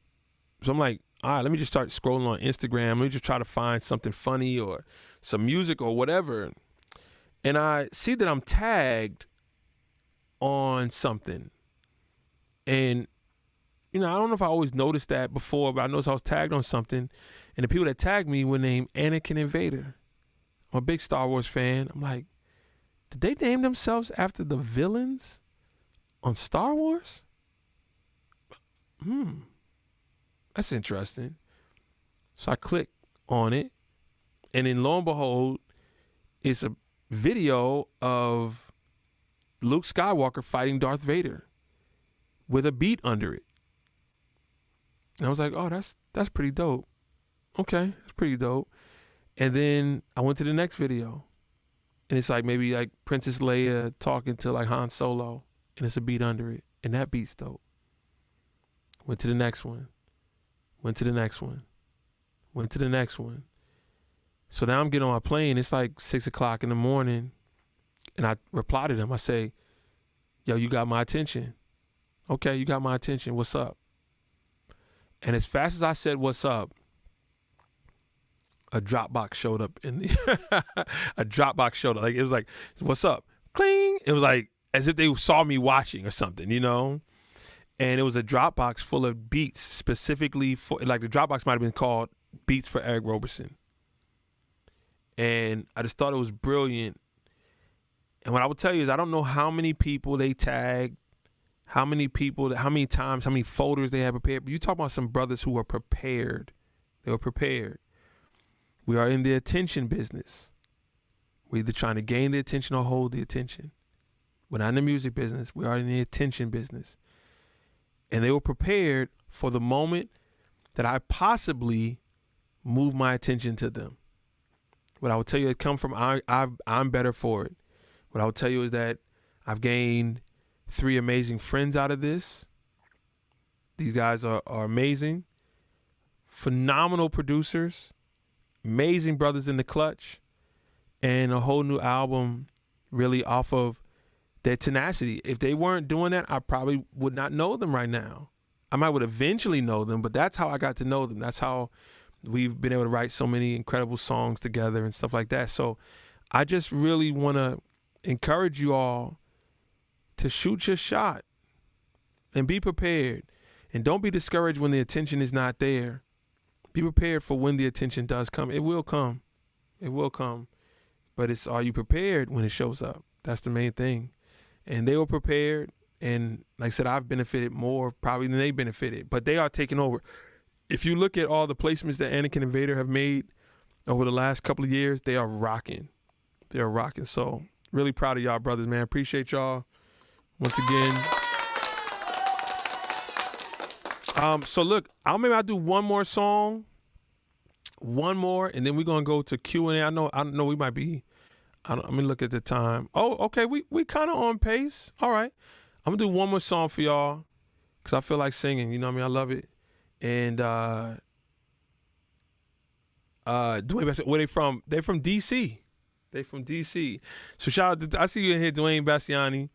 So I'm like, all right, let me just start scrolling on Instagram. Let me just try to find something funny or some music or whatever. And I see that I'm tagged on something. And, I don't know if I always noticed that before, but I noticed I was tagged on something. And the people that tagged me were named Anakin and Vader. I'm a big Star Wars fan. I'm like, did they name themselves after the villains on Star Wars? That's interesting. So I click on it, and then lo and behold, it's a video of Luke Skywalker fighting Darth Vader with a beat under it. And I was like, oh, that's pretty dope. Okay, that's pretty dope. And then I went to the next video, and it's like maybe like Princess Leia talking to like Han Solo, and it's a beat under it, and that beat's dope. Went to the next one. Went to the next one. Went to the next one. So now I'm getting on my plane. It's like 6 o'clock in the morning. And I reply to them. I say, yo, you got my attention. Okay, you got my attention. What's up? And as fast as I said, what's up, a Dropbox showed up in the a Dropbox showed up. Like, it was like, what's up? Cling. It was like as if they saw me watching or something, And it was a Dropbox full of beats specifically for, like, the Dropbox might have been called Beats for Eric Roberson. And I just thought it was brilliant. And what I would tell you is I don't know how many people they tagged, how many times, how many folders they had prepared. But you talk about some brothers who were prepared. They were prepared. We are in the attention business. We're either trying to gain the attention or hold the attention. We're not in the music business. We are in the attention business. And they were prepared for the moment that I possibly move my attention to them. What I will tell you, it come from I'm better for it. What I will tell you is that I've gained 3 amazing friends out of this. These guys are amazing, phenomenal producers, amazing brothers in the clutch, and a whole new album really off of their tenacity. If they weren't doing that, I probably would not know them right now. I might would eventually know them, but that's how I got to know them. That's how we've been able to write so many incredible songs together and stuff like that. So I just really want to encourage you all to shoot your shot and be prepared. And don't be discouraged when the attention is not there. Be prepared for when the attention does come. It will come. It will come. But are you prepared when it shows up? That's the main thing. And they were prepared. And like I said, I've benefited more probably than they benefited. But they are taking over. If you look at all the placements that Anakin and Vader have made over the last couple of years, they are rocking. They are rocking. So really proud of y'all, brothers, man. Appreciate y'all once again. So look, maybe I'll do one more song, and then we're gonna go to Q&A. I know we might be. Let me look at the time. Oh, okay, we kind of on pace. All right, I'm gonna do one more song for y'all because I feel like singing. You know what I mean? I love it. And Dwayne, where they from? They're from DC. They from DC. So shout out to, I see you in here, Dwayne Bassiani.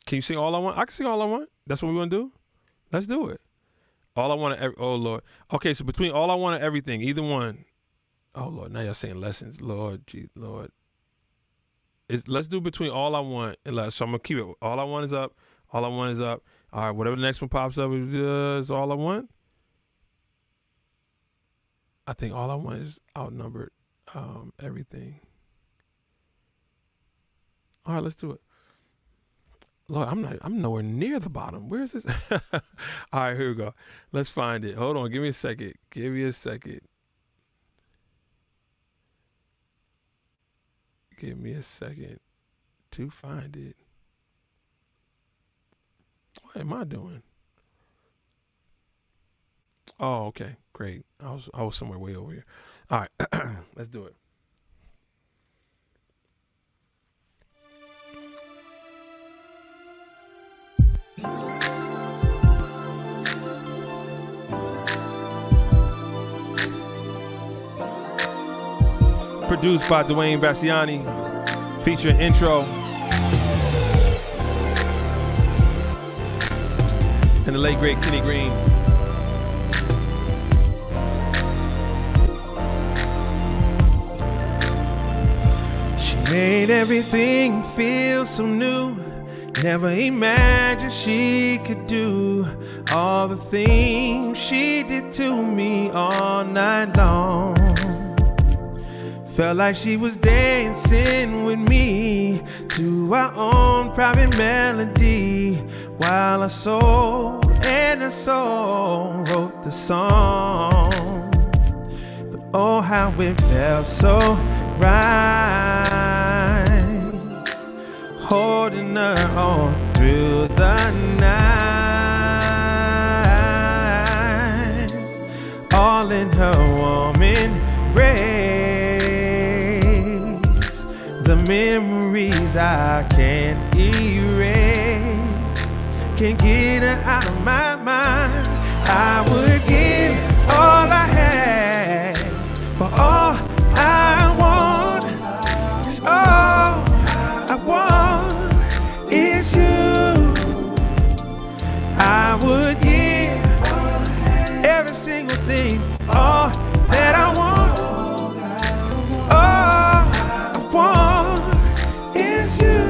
Can you sing All I Want? I can sing All I Want. That's what we're gonna do. Let's do it. All I Want. Oh Lord. Okay, so between All I Want and Everything, either one. Oh Lord, now you're saying lessons. Lord, gee, Lord. Let's do between All I Want and Less. So I'm gonna keep it. All I Want is up. All I Want is up. All right, whatever the next one pops up is All I Want. I think All I Want is outnumbered Everything. All right, let's do it. Lord, I'm nowhere near the bottom. Where is this? All right, here we go. Let's find it. Hold on, give me a second. Give me a second to find it. What am I doing? Oh, okay, great. I was somewhere way over here. All right, let's do it. Produced by Dwayne Bassiani, featuring intro. and the late great Kenny Green. She made everything feel so new. Never imagined she could do all the things she did to me all night long. Felt like she was dancing with me to our own private melody, while our soul and her soul wrote the song. But oh, how it felt so right, holding her on through the night, all in her warm embrace. The memories I can't erase, can't get her out of my mind. I would give all I had for all I want. 'Cause all I want is you. I would give every single thing for all that I want. All I want is you.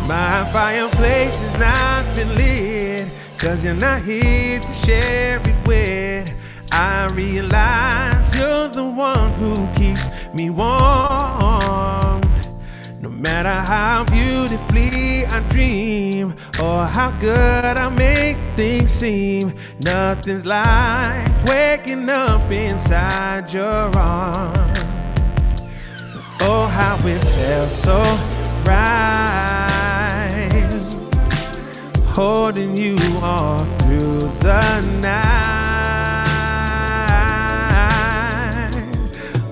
My fireplace has not been lit, 'cause you're not here to share it with. I realize you're the one who keeps me warm. No matter how beautifully I dream, or how good I make things seem, nothing's like waking up inside your arms. Oh, how it felt so right, holding you all through the night,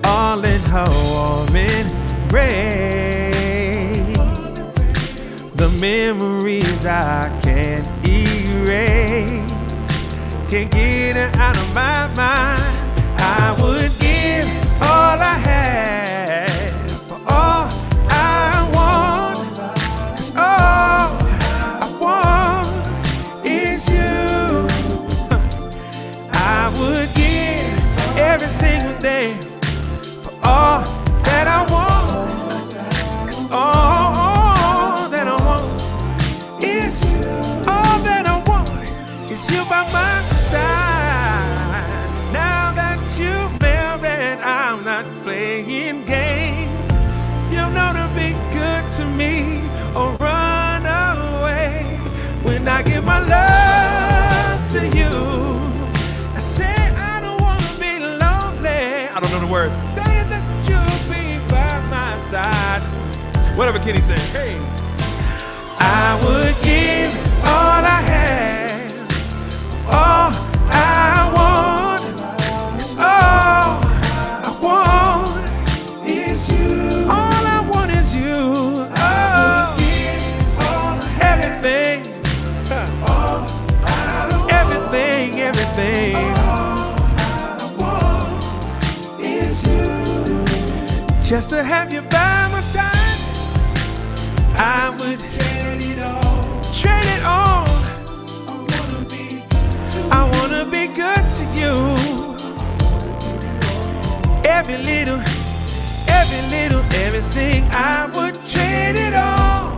all in her warm embrace. The memories I can't erase, can't get her out of my mind. I would give all I had for all I want. 'Cause all I want is you. I would give every single day for all that I want. 'Cause all that I want is you. All that I want is you by my side. Now that you've married, I'm not playing games. You know to be good to me or run away. When I give my love to you, I say I don't want to be lonely. I don't know the word. Saying that you'll be by my side. Whatever Kenny said. Hey, I would give all I have, all I want. 'Cause all I want is you. All I want is you. Oh, everything, everything, everything. All I want is you. Just to have you by my side, I would trade it all. Trade it all. I wanna be good to you. Every little, everything. I would trade it all,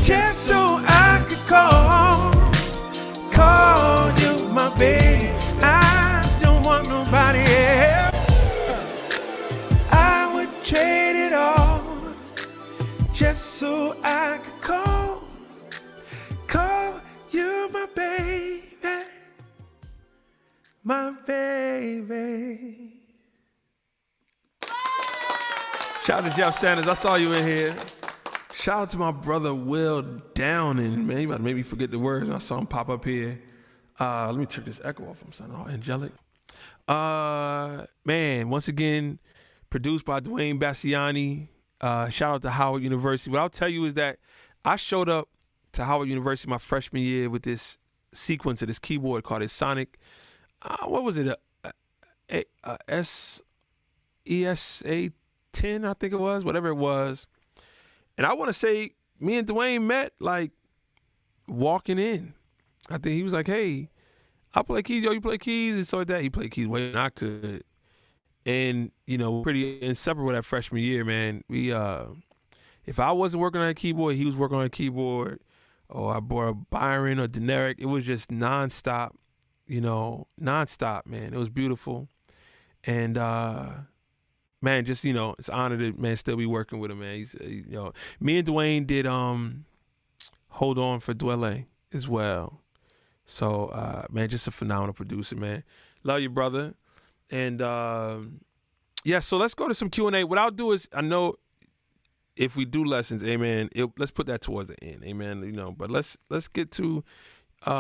just so I could call you my baby. I don't want nobody else. I would trade it all, just so I could call you my baby, my baby. Shout out to Jeff Sanders. I saw you in here. Shout out to my brother Will Downing. Man, you about to make me forget the words. I saw him pop up here. Let me turn this echo off. I'm sounding all angelic. Man, once again, produced by Dwayne Bassiani. Shout out to Howard University. What I'll tell you is that I showed up to Howard University my freshman year with this sequence of this keyboard called a Sonic. What was it? ESA 10, I think it was, whatever it was. And I want to say me and Dwayne met like walking in. I think he was like, "Hey, I play keys. Yo, you play keys?" And so like that. He played keys way than I could. And, pretty inseparable that freshman year, man. We if I wasn't working on a keyboard, he was working on a keyboard. Or I bought a Byron or Deneric. It was just nonstop, nonstop, man. It was beautiful. And man, just, it's an honor to, man, still be working with him, man. He's, me and Dwayne did Hold On for Dwelle as well. So, man, just a phenomenal producer, man. Love you, brother. And, yeah, so let's go to some Q&A. What I'll do is, I know if we do lessons, amen, let's put that towards the end, amen, but let's get to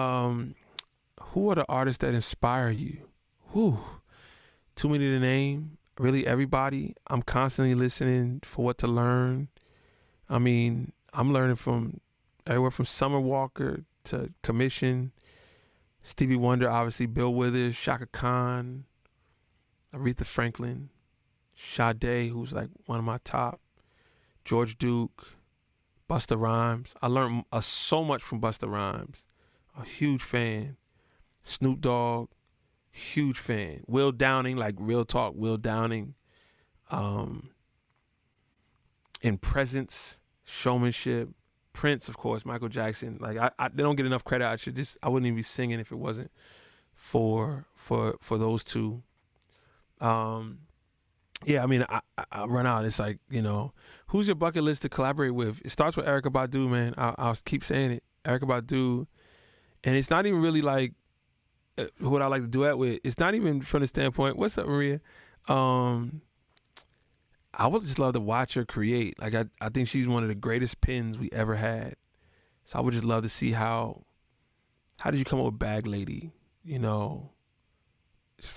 who are the artists that inspire you? Whew. Too many to name. Really, everybody. I'm constantly listening for what to learn. I mean, I'm learning from everywhere from Summer Walker to Commission, Stevie Wonder, obviously, Bill Withers, Shaka Khan, Aretha Franklin, Sade, who's like one of my top, George Duke, Busta Rhymes. I learned so much from Busta Rhymes. A huge fan. Snoop Dogg, huge fan. Will Downing, like real talk, Will Downing. In presence, showmanship. Prince, of course, Michael Jackson. Like they don't get enough credit. I wouldn't even be singing if it wasn't for those two. Yeah, I mean, I run out. It's like, who's your bucket list to collaborate with? It starts with Erykah Badu, man. I'll keep saying it. Erykah Badu. And it's not even really like who would I like to duet with. It's not even from the standpoint, what's up, Maria? I would just love to watch her create. Like, I think she's one of the greatest pens we ever had. So I would just love to see how did you come up with Bag Lady? Just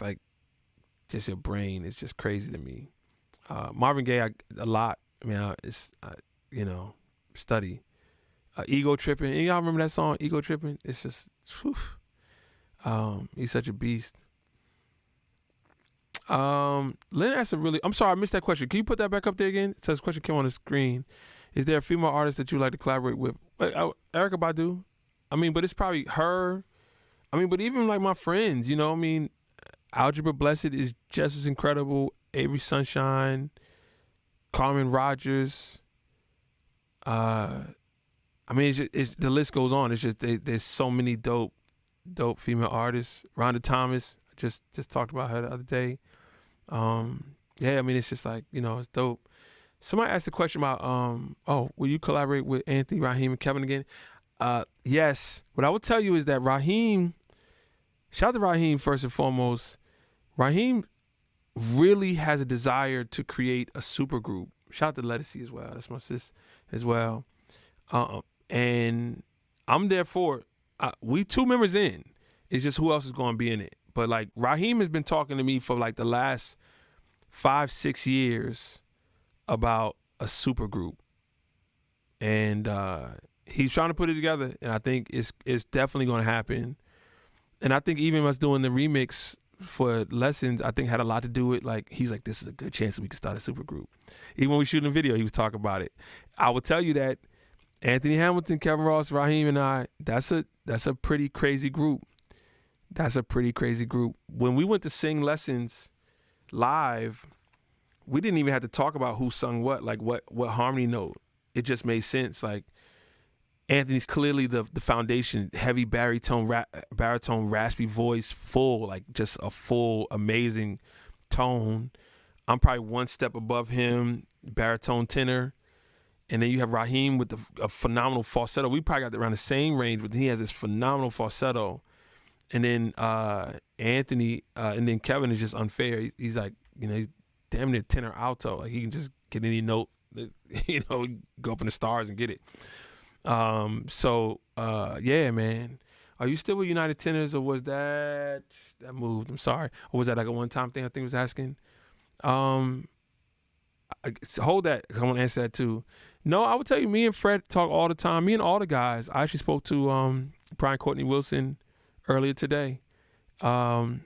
like, just your brain is just crazy to me. Marvin Gaye, a lot. I mean, study. Ego Tripping. And y'all remember that song, Ego Tripping? It's just, whew. He's such a beast. Lynn asked I'm sorry, I missed that question. Can you put that back up there again? It says question came on the screen. Is there a female artist that you like to collaborate with? Erykah Badu. I mean, but it's probably her. I mean, but even like my friends, Algebra Blessed is just as incredible. Avery Sunshine, Carmen Rogers. I mean, it's the list goes on. It's just there's so many dope female artists. Rhonda Thomas, just talked about her the other day. Yeah, I mean, it's just like, it's dope. Somebody asked the question about, will you collaborate with Anthony, Raheem, and Kevin again? Yes. What I will tell you is that Raheem, shout out to Raheem first and foremost. Raheem really has a desire to create a super group. Shout out to Lettucey as well. That's my sis as well. And I'm there for it. We 2 members in. It's just who else is going to be in it. But like Raheem has been talking to me for like the last 5-6 years about a super group. And he's trying to put it together. And I think it's definitely going to happen. And I think even us doing the remix for Lessons, I think had a lot to do with, like, he's like, this is a good chance that we can start a super group. Even when we shooting a video, he was talking about it. I will tell you that Anthony Hamilton, Kevin Ross, Raheem, and I, that's a pretty crazy group. That's a pretty crazy group. When we went to sing Lessons live, we didn't even have to talk about who sung what, like what harmony note. It just made sense. Like, Anthony's clearly the foundation, heavy baritone, raspy voice, full, like just a full, amazing tone. I'm probably one step above him, baritone tenor. And then you have Raheem with a phenomenal falsetto. We probably got around the same range, but he has this phenomenal falsetto. And then Anthony, and then Kevin is just unfair. He's like, he's damn near tenor alto. Like, he can just get any note, go up in the stars and get it. Yeah, man. Are you still with United Tenors, or was that moved? I'm sorry. Or was that like a one-time thing? I think he was asking. Hold that. I want to answer that too. No, I would tell you, me and Fred talk all the time. Me and all the guys. I actually spoke to Brian Courtney Wilson earlier today. And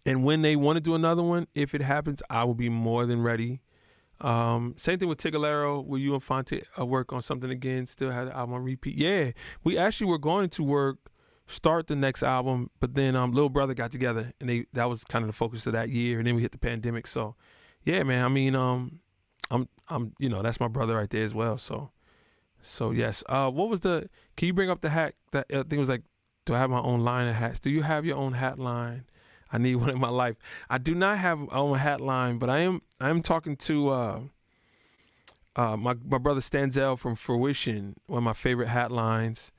when they want to do another one, if it happens, I will be more than ready. Same thing with Tigalero. Will you and Fonte work on something again? Still have the album on repeat? Yeah, we actually were going to start the next album, but then Lil Brother got together, and that was kind of the focus of that year. And then we hit the pandemic. So, yeah, man. I mean, I'm that's my brother right there as well. So yes. What was can you bring up the hat? That I think it was like, do I have my own line of hats? Do you have your own hat line? I need one in my life. I do not have my own hat line, but I am talking to my brother Stanzel from Fruition, one of my favorite hat lines,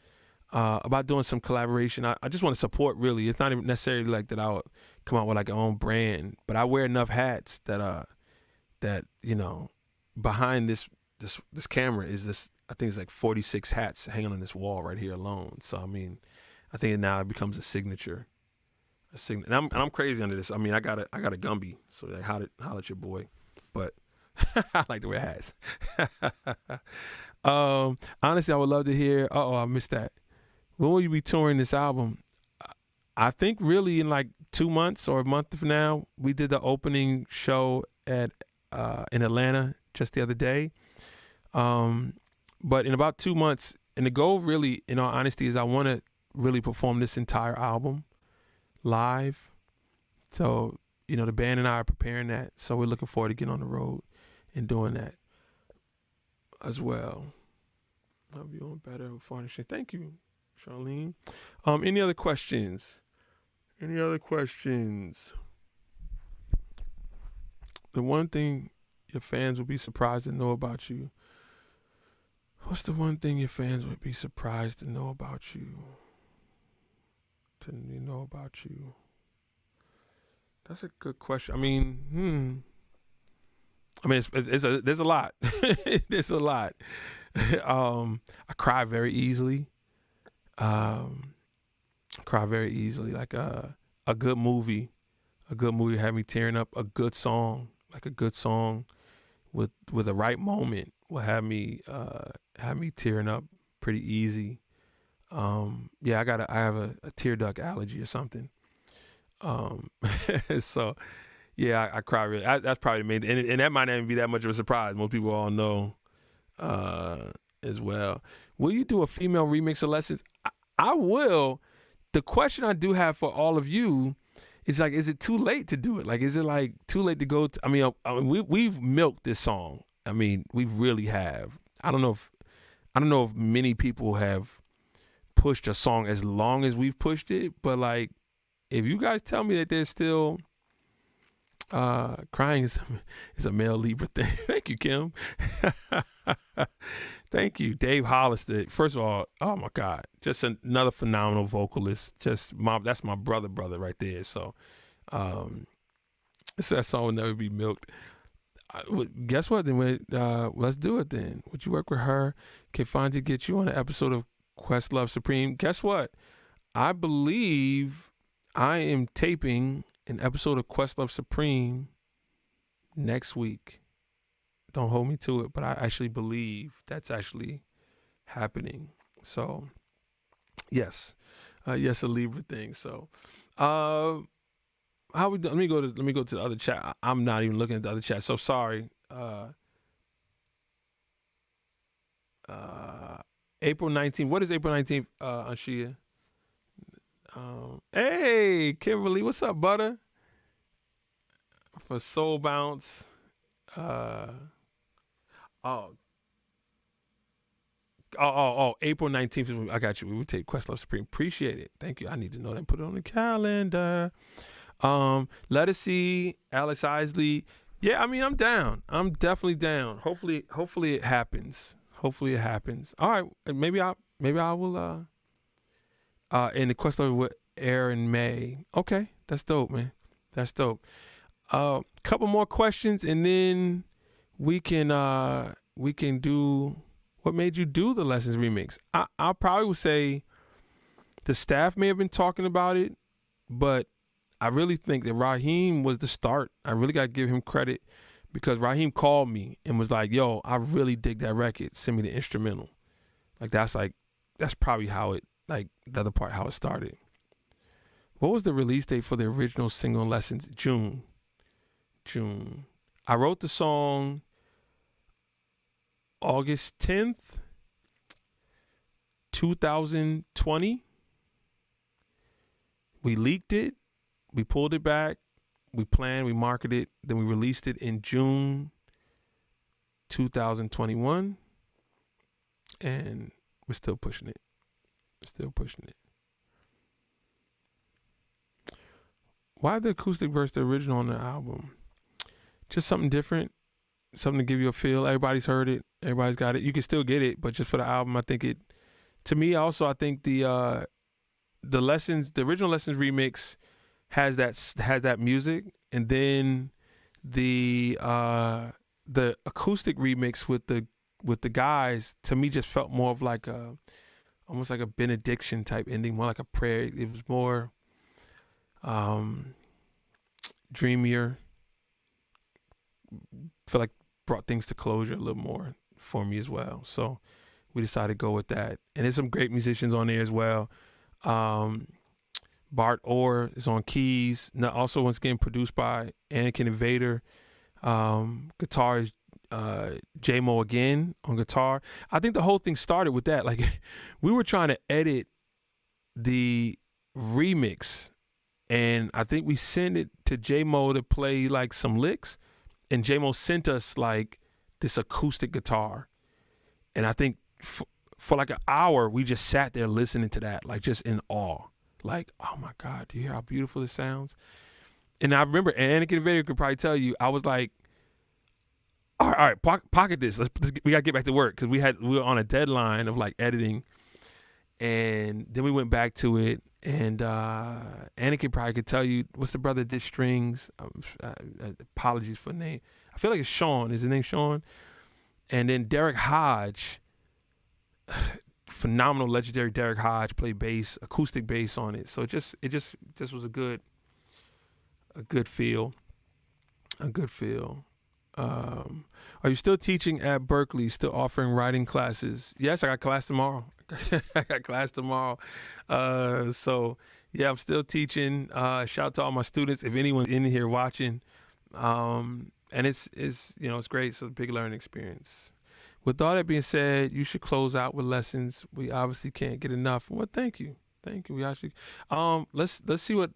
about doing some collaboration. I just want to support, really. It's not even necessarily like that I would come out with like a own brand, but I wear enough hats that behind this camera is this, I think it's like 46 hats hanging on this wall right here alone. So I mean, I think now it becomes a signature. And I'm crazy under this. I mean, I got a Gumby, so like, holla at your boy. But I like to wear hats. Honestly, I would love to hear. I missed that. When will you be touring this album? I think really in like 2 months or a month from now. We did the opening show in Atlanta just the other day. But in about 2 months, and the goal really, in all honesty, is I want to really perform this entire album live. So, the band and I are preparing that. So we're looking forward to getting on the road and doing that as well. Love you on Better Furnishing. Thank you, Charlene. Any other questions? The one thing your fans would be surprised to know about you. What's the one thing your fans would be surprised to know about you? That's a good question. I mean, there's a lot. There's a lot. I cry very easily. Like a good movie had me tearing up. A good song with the right moment will have me tearing up pretty easy. I have a tear duct allergy or something. So yeah, I cry really. That's probably the main, and that might not even be that much of a surprise. Most people all know, as well. Will you do a female remix of Lessons? I will. The question I do have for all of you is like, is it too late to do it? Like, is it like too late to go? We've milked this song. I mean, we really have. I don't know if many people have pushed a song as long as we've pushed it, but like, if you guys tell me that there's still crying is a male Libra thing. Thank you, Kim. Thank you, Dave Hollister. First of all, oh my God, just another phenomenal vocalist. That's my brother right there. So, that song will never be milked. Guess what? Then let's do it. Then would you work with her? Can Fonzie get you on an episode of Questlove Supreme? Guess what? I believe I am taping an episode of Questlove Supreme next week. Don't hold me to it, but I actually believe that's actually happening. So, yes, a Libra thing. So, let me go to the other chat. I'm not even looking at the other chat. So sorry. April 19th. What is April 19th, Anshia? Hey, Kimberly, what's up, butter? For Soul Bounce. April 19th. I got you. We would take Questlove Supreme. Appreciate it. Thank you. I need to know that. Put it on the calendar. Let us see. Alex Isley. Yeah, I mean, I'm down. I'm definitely down. Hopefully it happens. All right. Maybe I will. And the Questlove will air in May. Okay, that's dope, man. That's dope. Couple more questions, and then we can do what made you do the Lessons remix. I probably would say the staff may have been talking about it, but I really think that Raheem was the start. I really got to give him credit because Raheem called me and was like, yo, I really dig that record. Send me the instrumental. That's probably how it, like the other part, how it started. What was the release date for the original single Lessons? June. I wrote the song August 10th, 2020. We leaked it. We pulled it back. We planned, we marketed it. Then we released it in June 2021. And we're still pushing it. Why the acoustic verse the original on the album? Just something different. Something to give you a feel. Everybody's heard it. Everybody's got it. You can still get it, but just for the album, I think it. To me, also, I think the original Lessons remix has that music, and then the acoustic remix with the guys, to me, just felt more of like almost like a benediction type ending, more like a prayer. It was more dreamier. Feel like brought things to closure a little more for me as well. So we decided to go with that. And there's some great musicians on there as well. Bart Orr is on keys. Now, also, once again, produced by Anakin and Vader. Guitar is J-Mo again on guitar. I think the whole thing started with that. Like, we were trying to edit the remix, and I think we sent it to J-Mo to play like some licks, and J-Mo sent us like this acoustic guitar. And I think for like an hour, we just sat there listening to that, like just in awe. Like, oh my God, do you hear how beautiful it sounds? And I remember, and Anakin and Vader could probably tell you, I was like, all right, pocket this. We got to get back to work, because we were on a deadline of like editing. And then we went back to it, and Anakin probably could tell you, what's the brother that did strings? Apologies for the name. I feel like it's Sean. Is his name Sean? And then Derek Hodge, phenomenal, legendary Derek Hodge, played bass, acoustic bass on it. So it just was a good feel. Are you still teaching at Berkeley? Still offering writing classes? Yes, I got class tomorrow. So yeah, I'm still teaching. Shout out to all my students. If anyone's in here watching, and it's it's great. It's a big learning experience. With all that being said, you should close out with Lessons. We obviously can't get enough. Well, thank you. We actually, let's see what,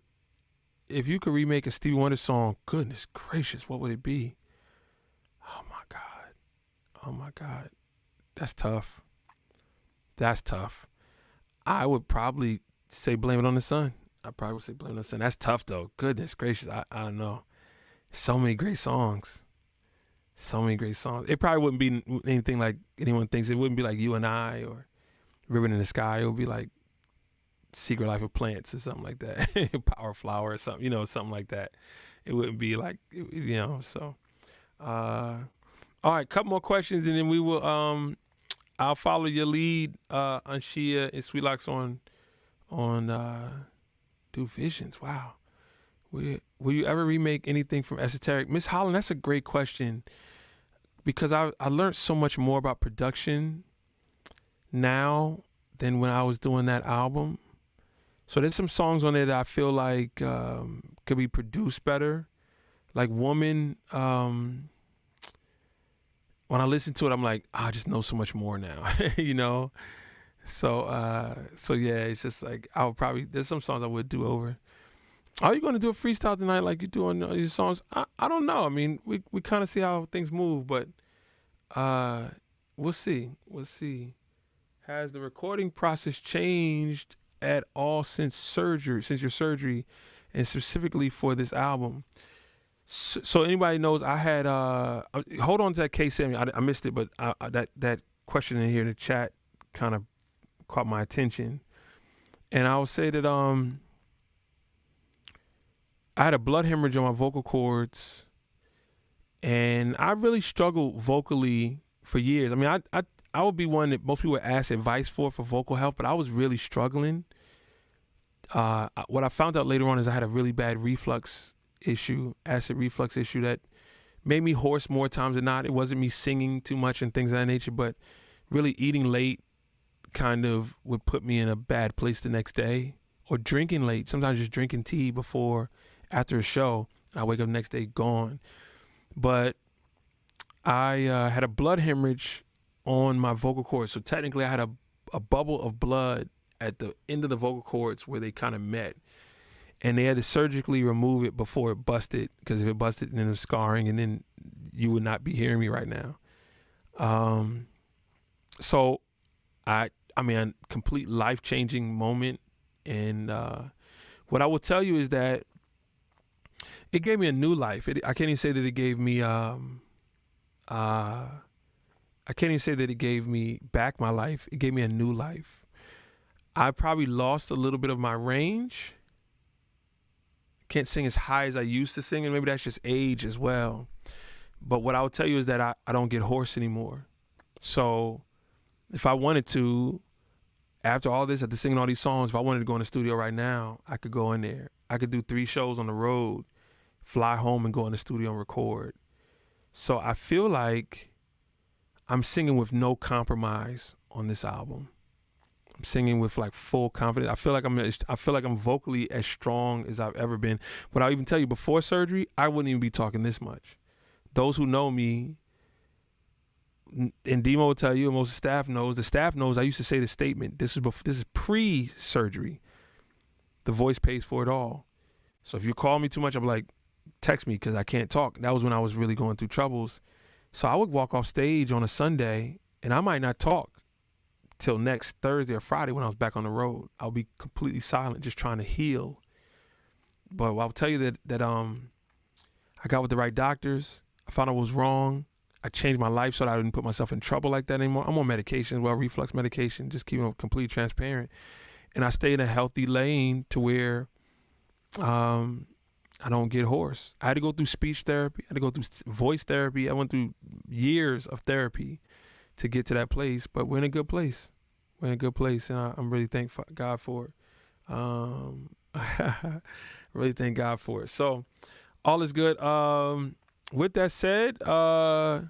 if you could remake a Stevie Wonder song. Goodness gracious, what would it be? Oh my God, that's tough. I would probably say Blame It on the Sun. That's tough though. Goodness gracious, I don't know. So many great songs. It probably wouldn't be anything like anyone thinks. It wouldn't be like You and I or Ribbon in the Sky. It would be like Secret Life of Plants or something like that. Power Flower or something, something like that. It wouldn't be like, so. All right, couple more questions, and then we will, I'll follow your lead, Anshia and Sweet Locks on Do Visions. Wow. Will you ever remake anything from Esoteric? Miss Holland, that's a great question, because I learned so much more about production now than when I was doing that album. So there's some songs on there that I feel like could be produced better. Like Woman, when I listen to it, I'm like, I just know so much more now, So yeah, it's just like, there's some songs I would do over. Are you going to do a freestyle tonight like you do on your songs? I don't know. I mean, we kind of see how things move, but we'll see. Has the recording process changed at all since your surgery, and specifically for this album? So anybody knows, I had hold on to that case, Sammy. I missed it, but that question in here in the chat kind of caught my attention, and I will say that I had a blood hemorrhage on my vocal cords, and I really struggled vocally for years. I mean, I would be one that most people would ask advice for vocal health, but I was really struggling. What I found out later on is I had a really bad acid reflux issue that made me hoarse more times than not. It wasn't me singing too much and things of that nature, but really eating late kind of would put me in a bad place the next day, or drinking late, sometimes just drinking tea after a show. I wake up the next day gone. But I had a blood hemorrhage on my vocal cords. So technically I had a bubble of blood at the end of the vocal cords where they kind of met. And they had to surgically remove it before it busted, because if it busted, then it was scarring, and then you would not be hearing me right now. So I mean, a complete life-changing moment. And what I will tell you is that it gave me a new life. I can't even say that it gave me I can't even say that it gave me back my life. It gave me a new life. I probably lost a little bit of my range. Can't sing as high as I used to sing, and maybe that's just age as well. But what I will tell you is that I don't get hoarse anymore. So if I wanted to, after all this, after singing all these songs, if I wanted to go in the studio right now, I could go in there. I could do 3 shows on the road, fly home and go in the studio and record. So I feel like I'm singing with no compromise on this album. I'm singing with like full confidence. I feel like I'm vocally as strong as I've ever been. But I'll even tell you, before surgery, I wouldn't even be talking this much. Those who know me, and Demo will tell you, and most of the staff knows I used to say the statement, this is pre-surgery. The voice pays for it all. So if you call me too much, I'm like, text me, because I can't talk. That was when I was really going through troubles. So I would walk off stage on a Sunday, and I might not talk till next Thursday or Friday when I was back on the road. I'll be completely silent, just trying to heal. But I'll tell you that I got with the right doctors. I found out what was wrong. I changed my life so that I didn't put myself in trouble like that anymore. I'm on medication as well, reflux medication, just keeping it completely transparent. And I stay in a healthy lane to where I don't get hoarse. I had to go through speech therapy. I had to go through voice therapy. I went through years of therapy to get to that place, but we're in a good place. We're in a good place, and I'm really thank God for it. Really thank God for it. So all is good. With that said, so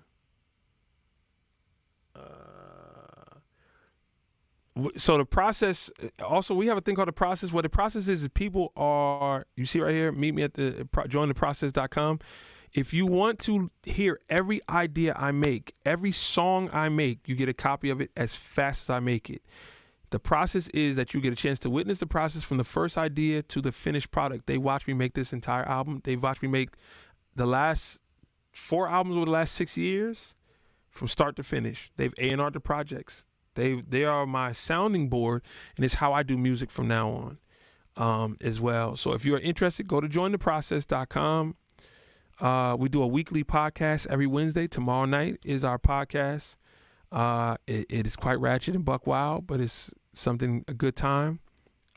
the process, also we have a thing called the process. What the process is people are, you see right here, meet me at the jointheprocess.com. If you want to hear every idea I make, every song I make, you get a copy of it as fast as I make it. The process is that you get a chance to witness the process from the first idea to the finished product. They watch me make this entire album. They've watched me make the last 4 albums over the last 6 years from start to finish. They've A&R'd the projects. They are my sounding board, and it's how I do music from now on as well. So if you're interested, go to jointheprocess.com. We do a weekly podcast every Wednesday. Tomorrow night is our podcast. It is quite ratchet and buck wild, but it's a good time,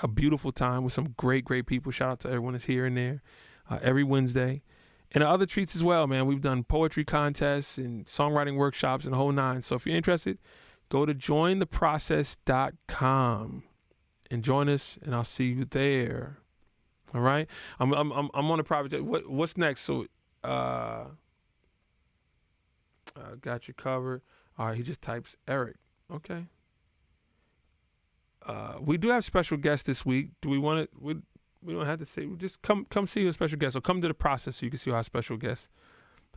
a beautiful time with some great people. Shout out to everyone that's here and there every Wednesday. And other treats as well, man. We've done poetry contests and songwriting workshops and the whole 9. So if you're interested, go to jointheprocess.com and join us, and I'll see you there. All right? I'm on a private jet. What's next? So got you covered. All right, he just types Eric. Okay. We do have special guests this week. Do we want it? We don't have to say. Just come see a special guest. So come to the process so you can see our special guests,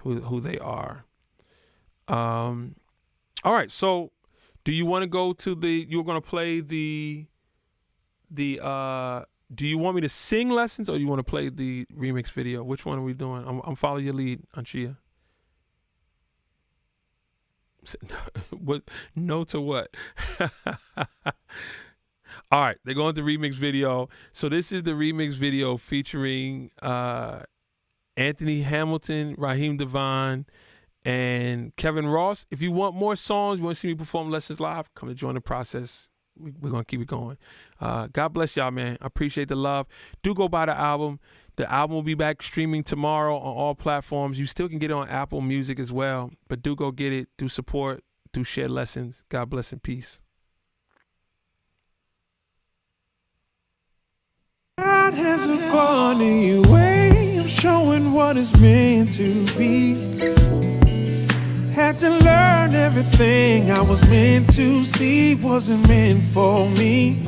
who they are. All right. So, do you want to go to you're going to play the. Do you want me to sing lessons, or do you want to play the remix video? Which one are we doing? I'm following your lead, Anchia. What? No to what? All right, they're going to remix video. So this is the remix video featuring Anthony Hamilton, Raheem Devon, and Kevin Ross. If you want more songs, you want to see me perform lessons live, come to Join the Process. We're going to keep it going. God bless y'all, man. I appreciate the love. Do go buy the album. The album will be back streaming tomorrow on all platforms. You still can get it on Apple Music as well, but do go get it. Do support. Do share lessons. God bless and peace. God has a funny way of showing what is meant to be. Had to learn everything I was meant to see wasn't meant for me.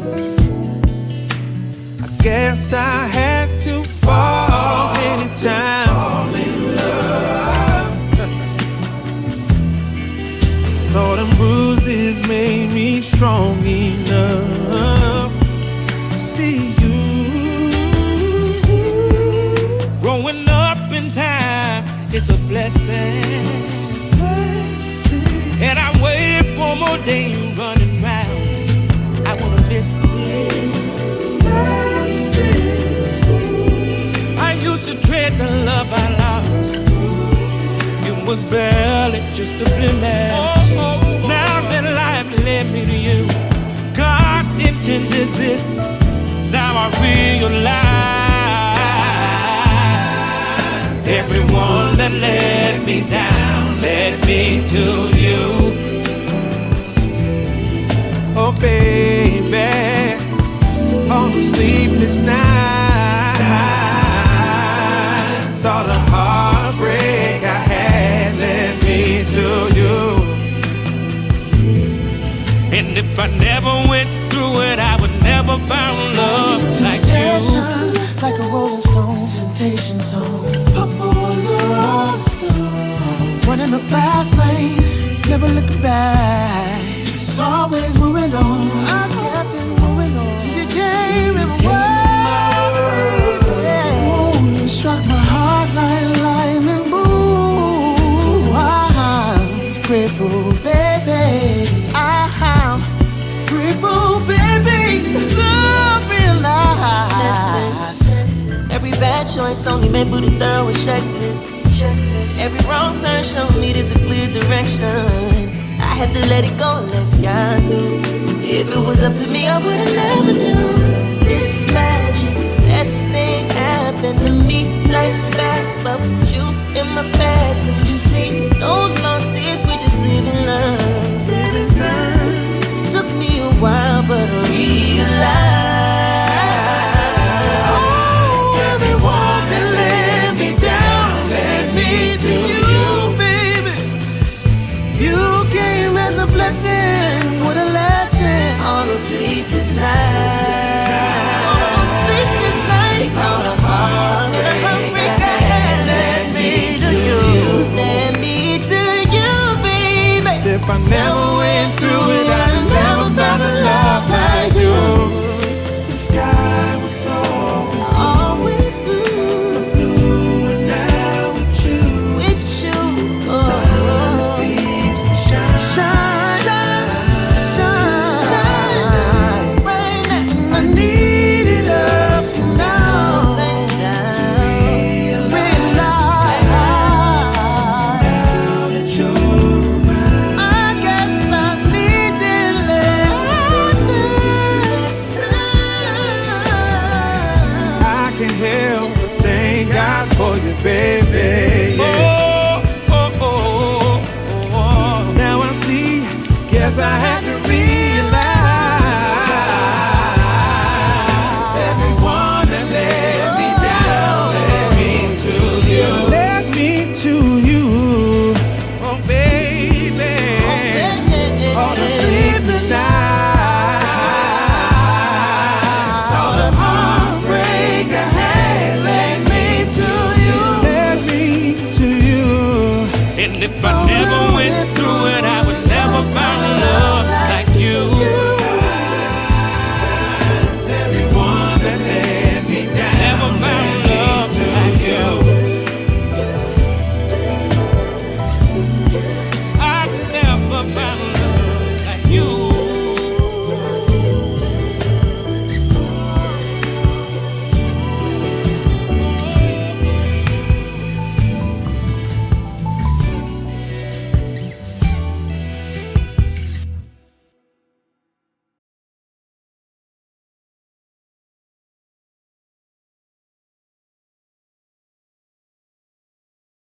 I guess I had to fall many times. Fall in love. Saw them bruises strong enough to see you. Growing up in time is a blessing. And I waited one more day running round. I wanna miss this. I used to dread the love I lost. It was barely just a blemish. Now that life led me to you, God intended this. Now I realize everyone that let me down led me to you. Oh baby, all the sleepless nights, all the heartbreak I had led me to you. And if I never went through it, I would never found love like you. Like a rolling stone, temptation zone. Papa was a rolling stone, running a fast lane, never looking back. Just always moving on. I kept it moving on till you came in my way. Ooh, you struck my heart like lightning boom. So I'm grateful, baby. I'm grateful, baby. So realize. Listen, every bad choice only made with a thorough checklist. Every wrong turn showed me there's a clear direction. I had to let it go and let God do. If it was up to me, I would've never knew. This magic, best thing happened to me. Life's fast, but with you in my past. And you see, no losses, we just live and learn. Took me a while, but I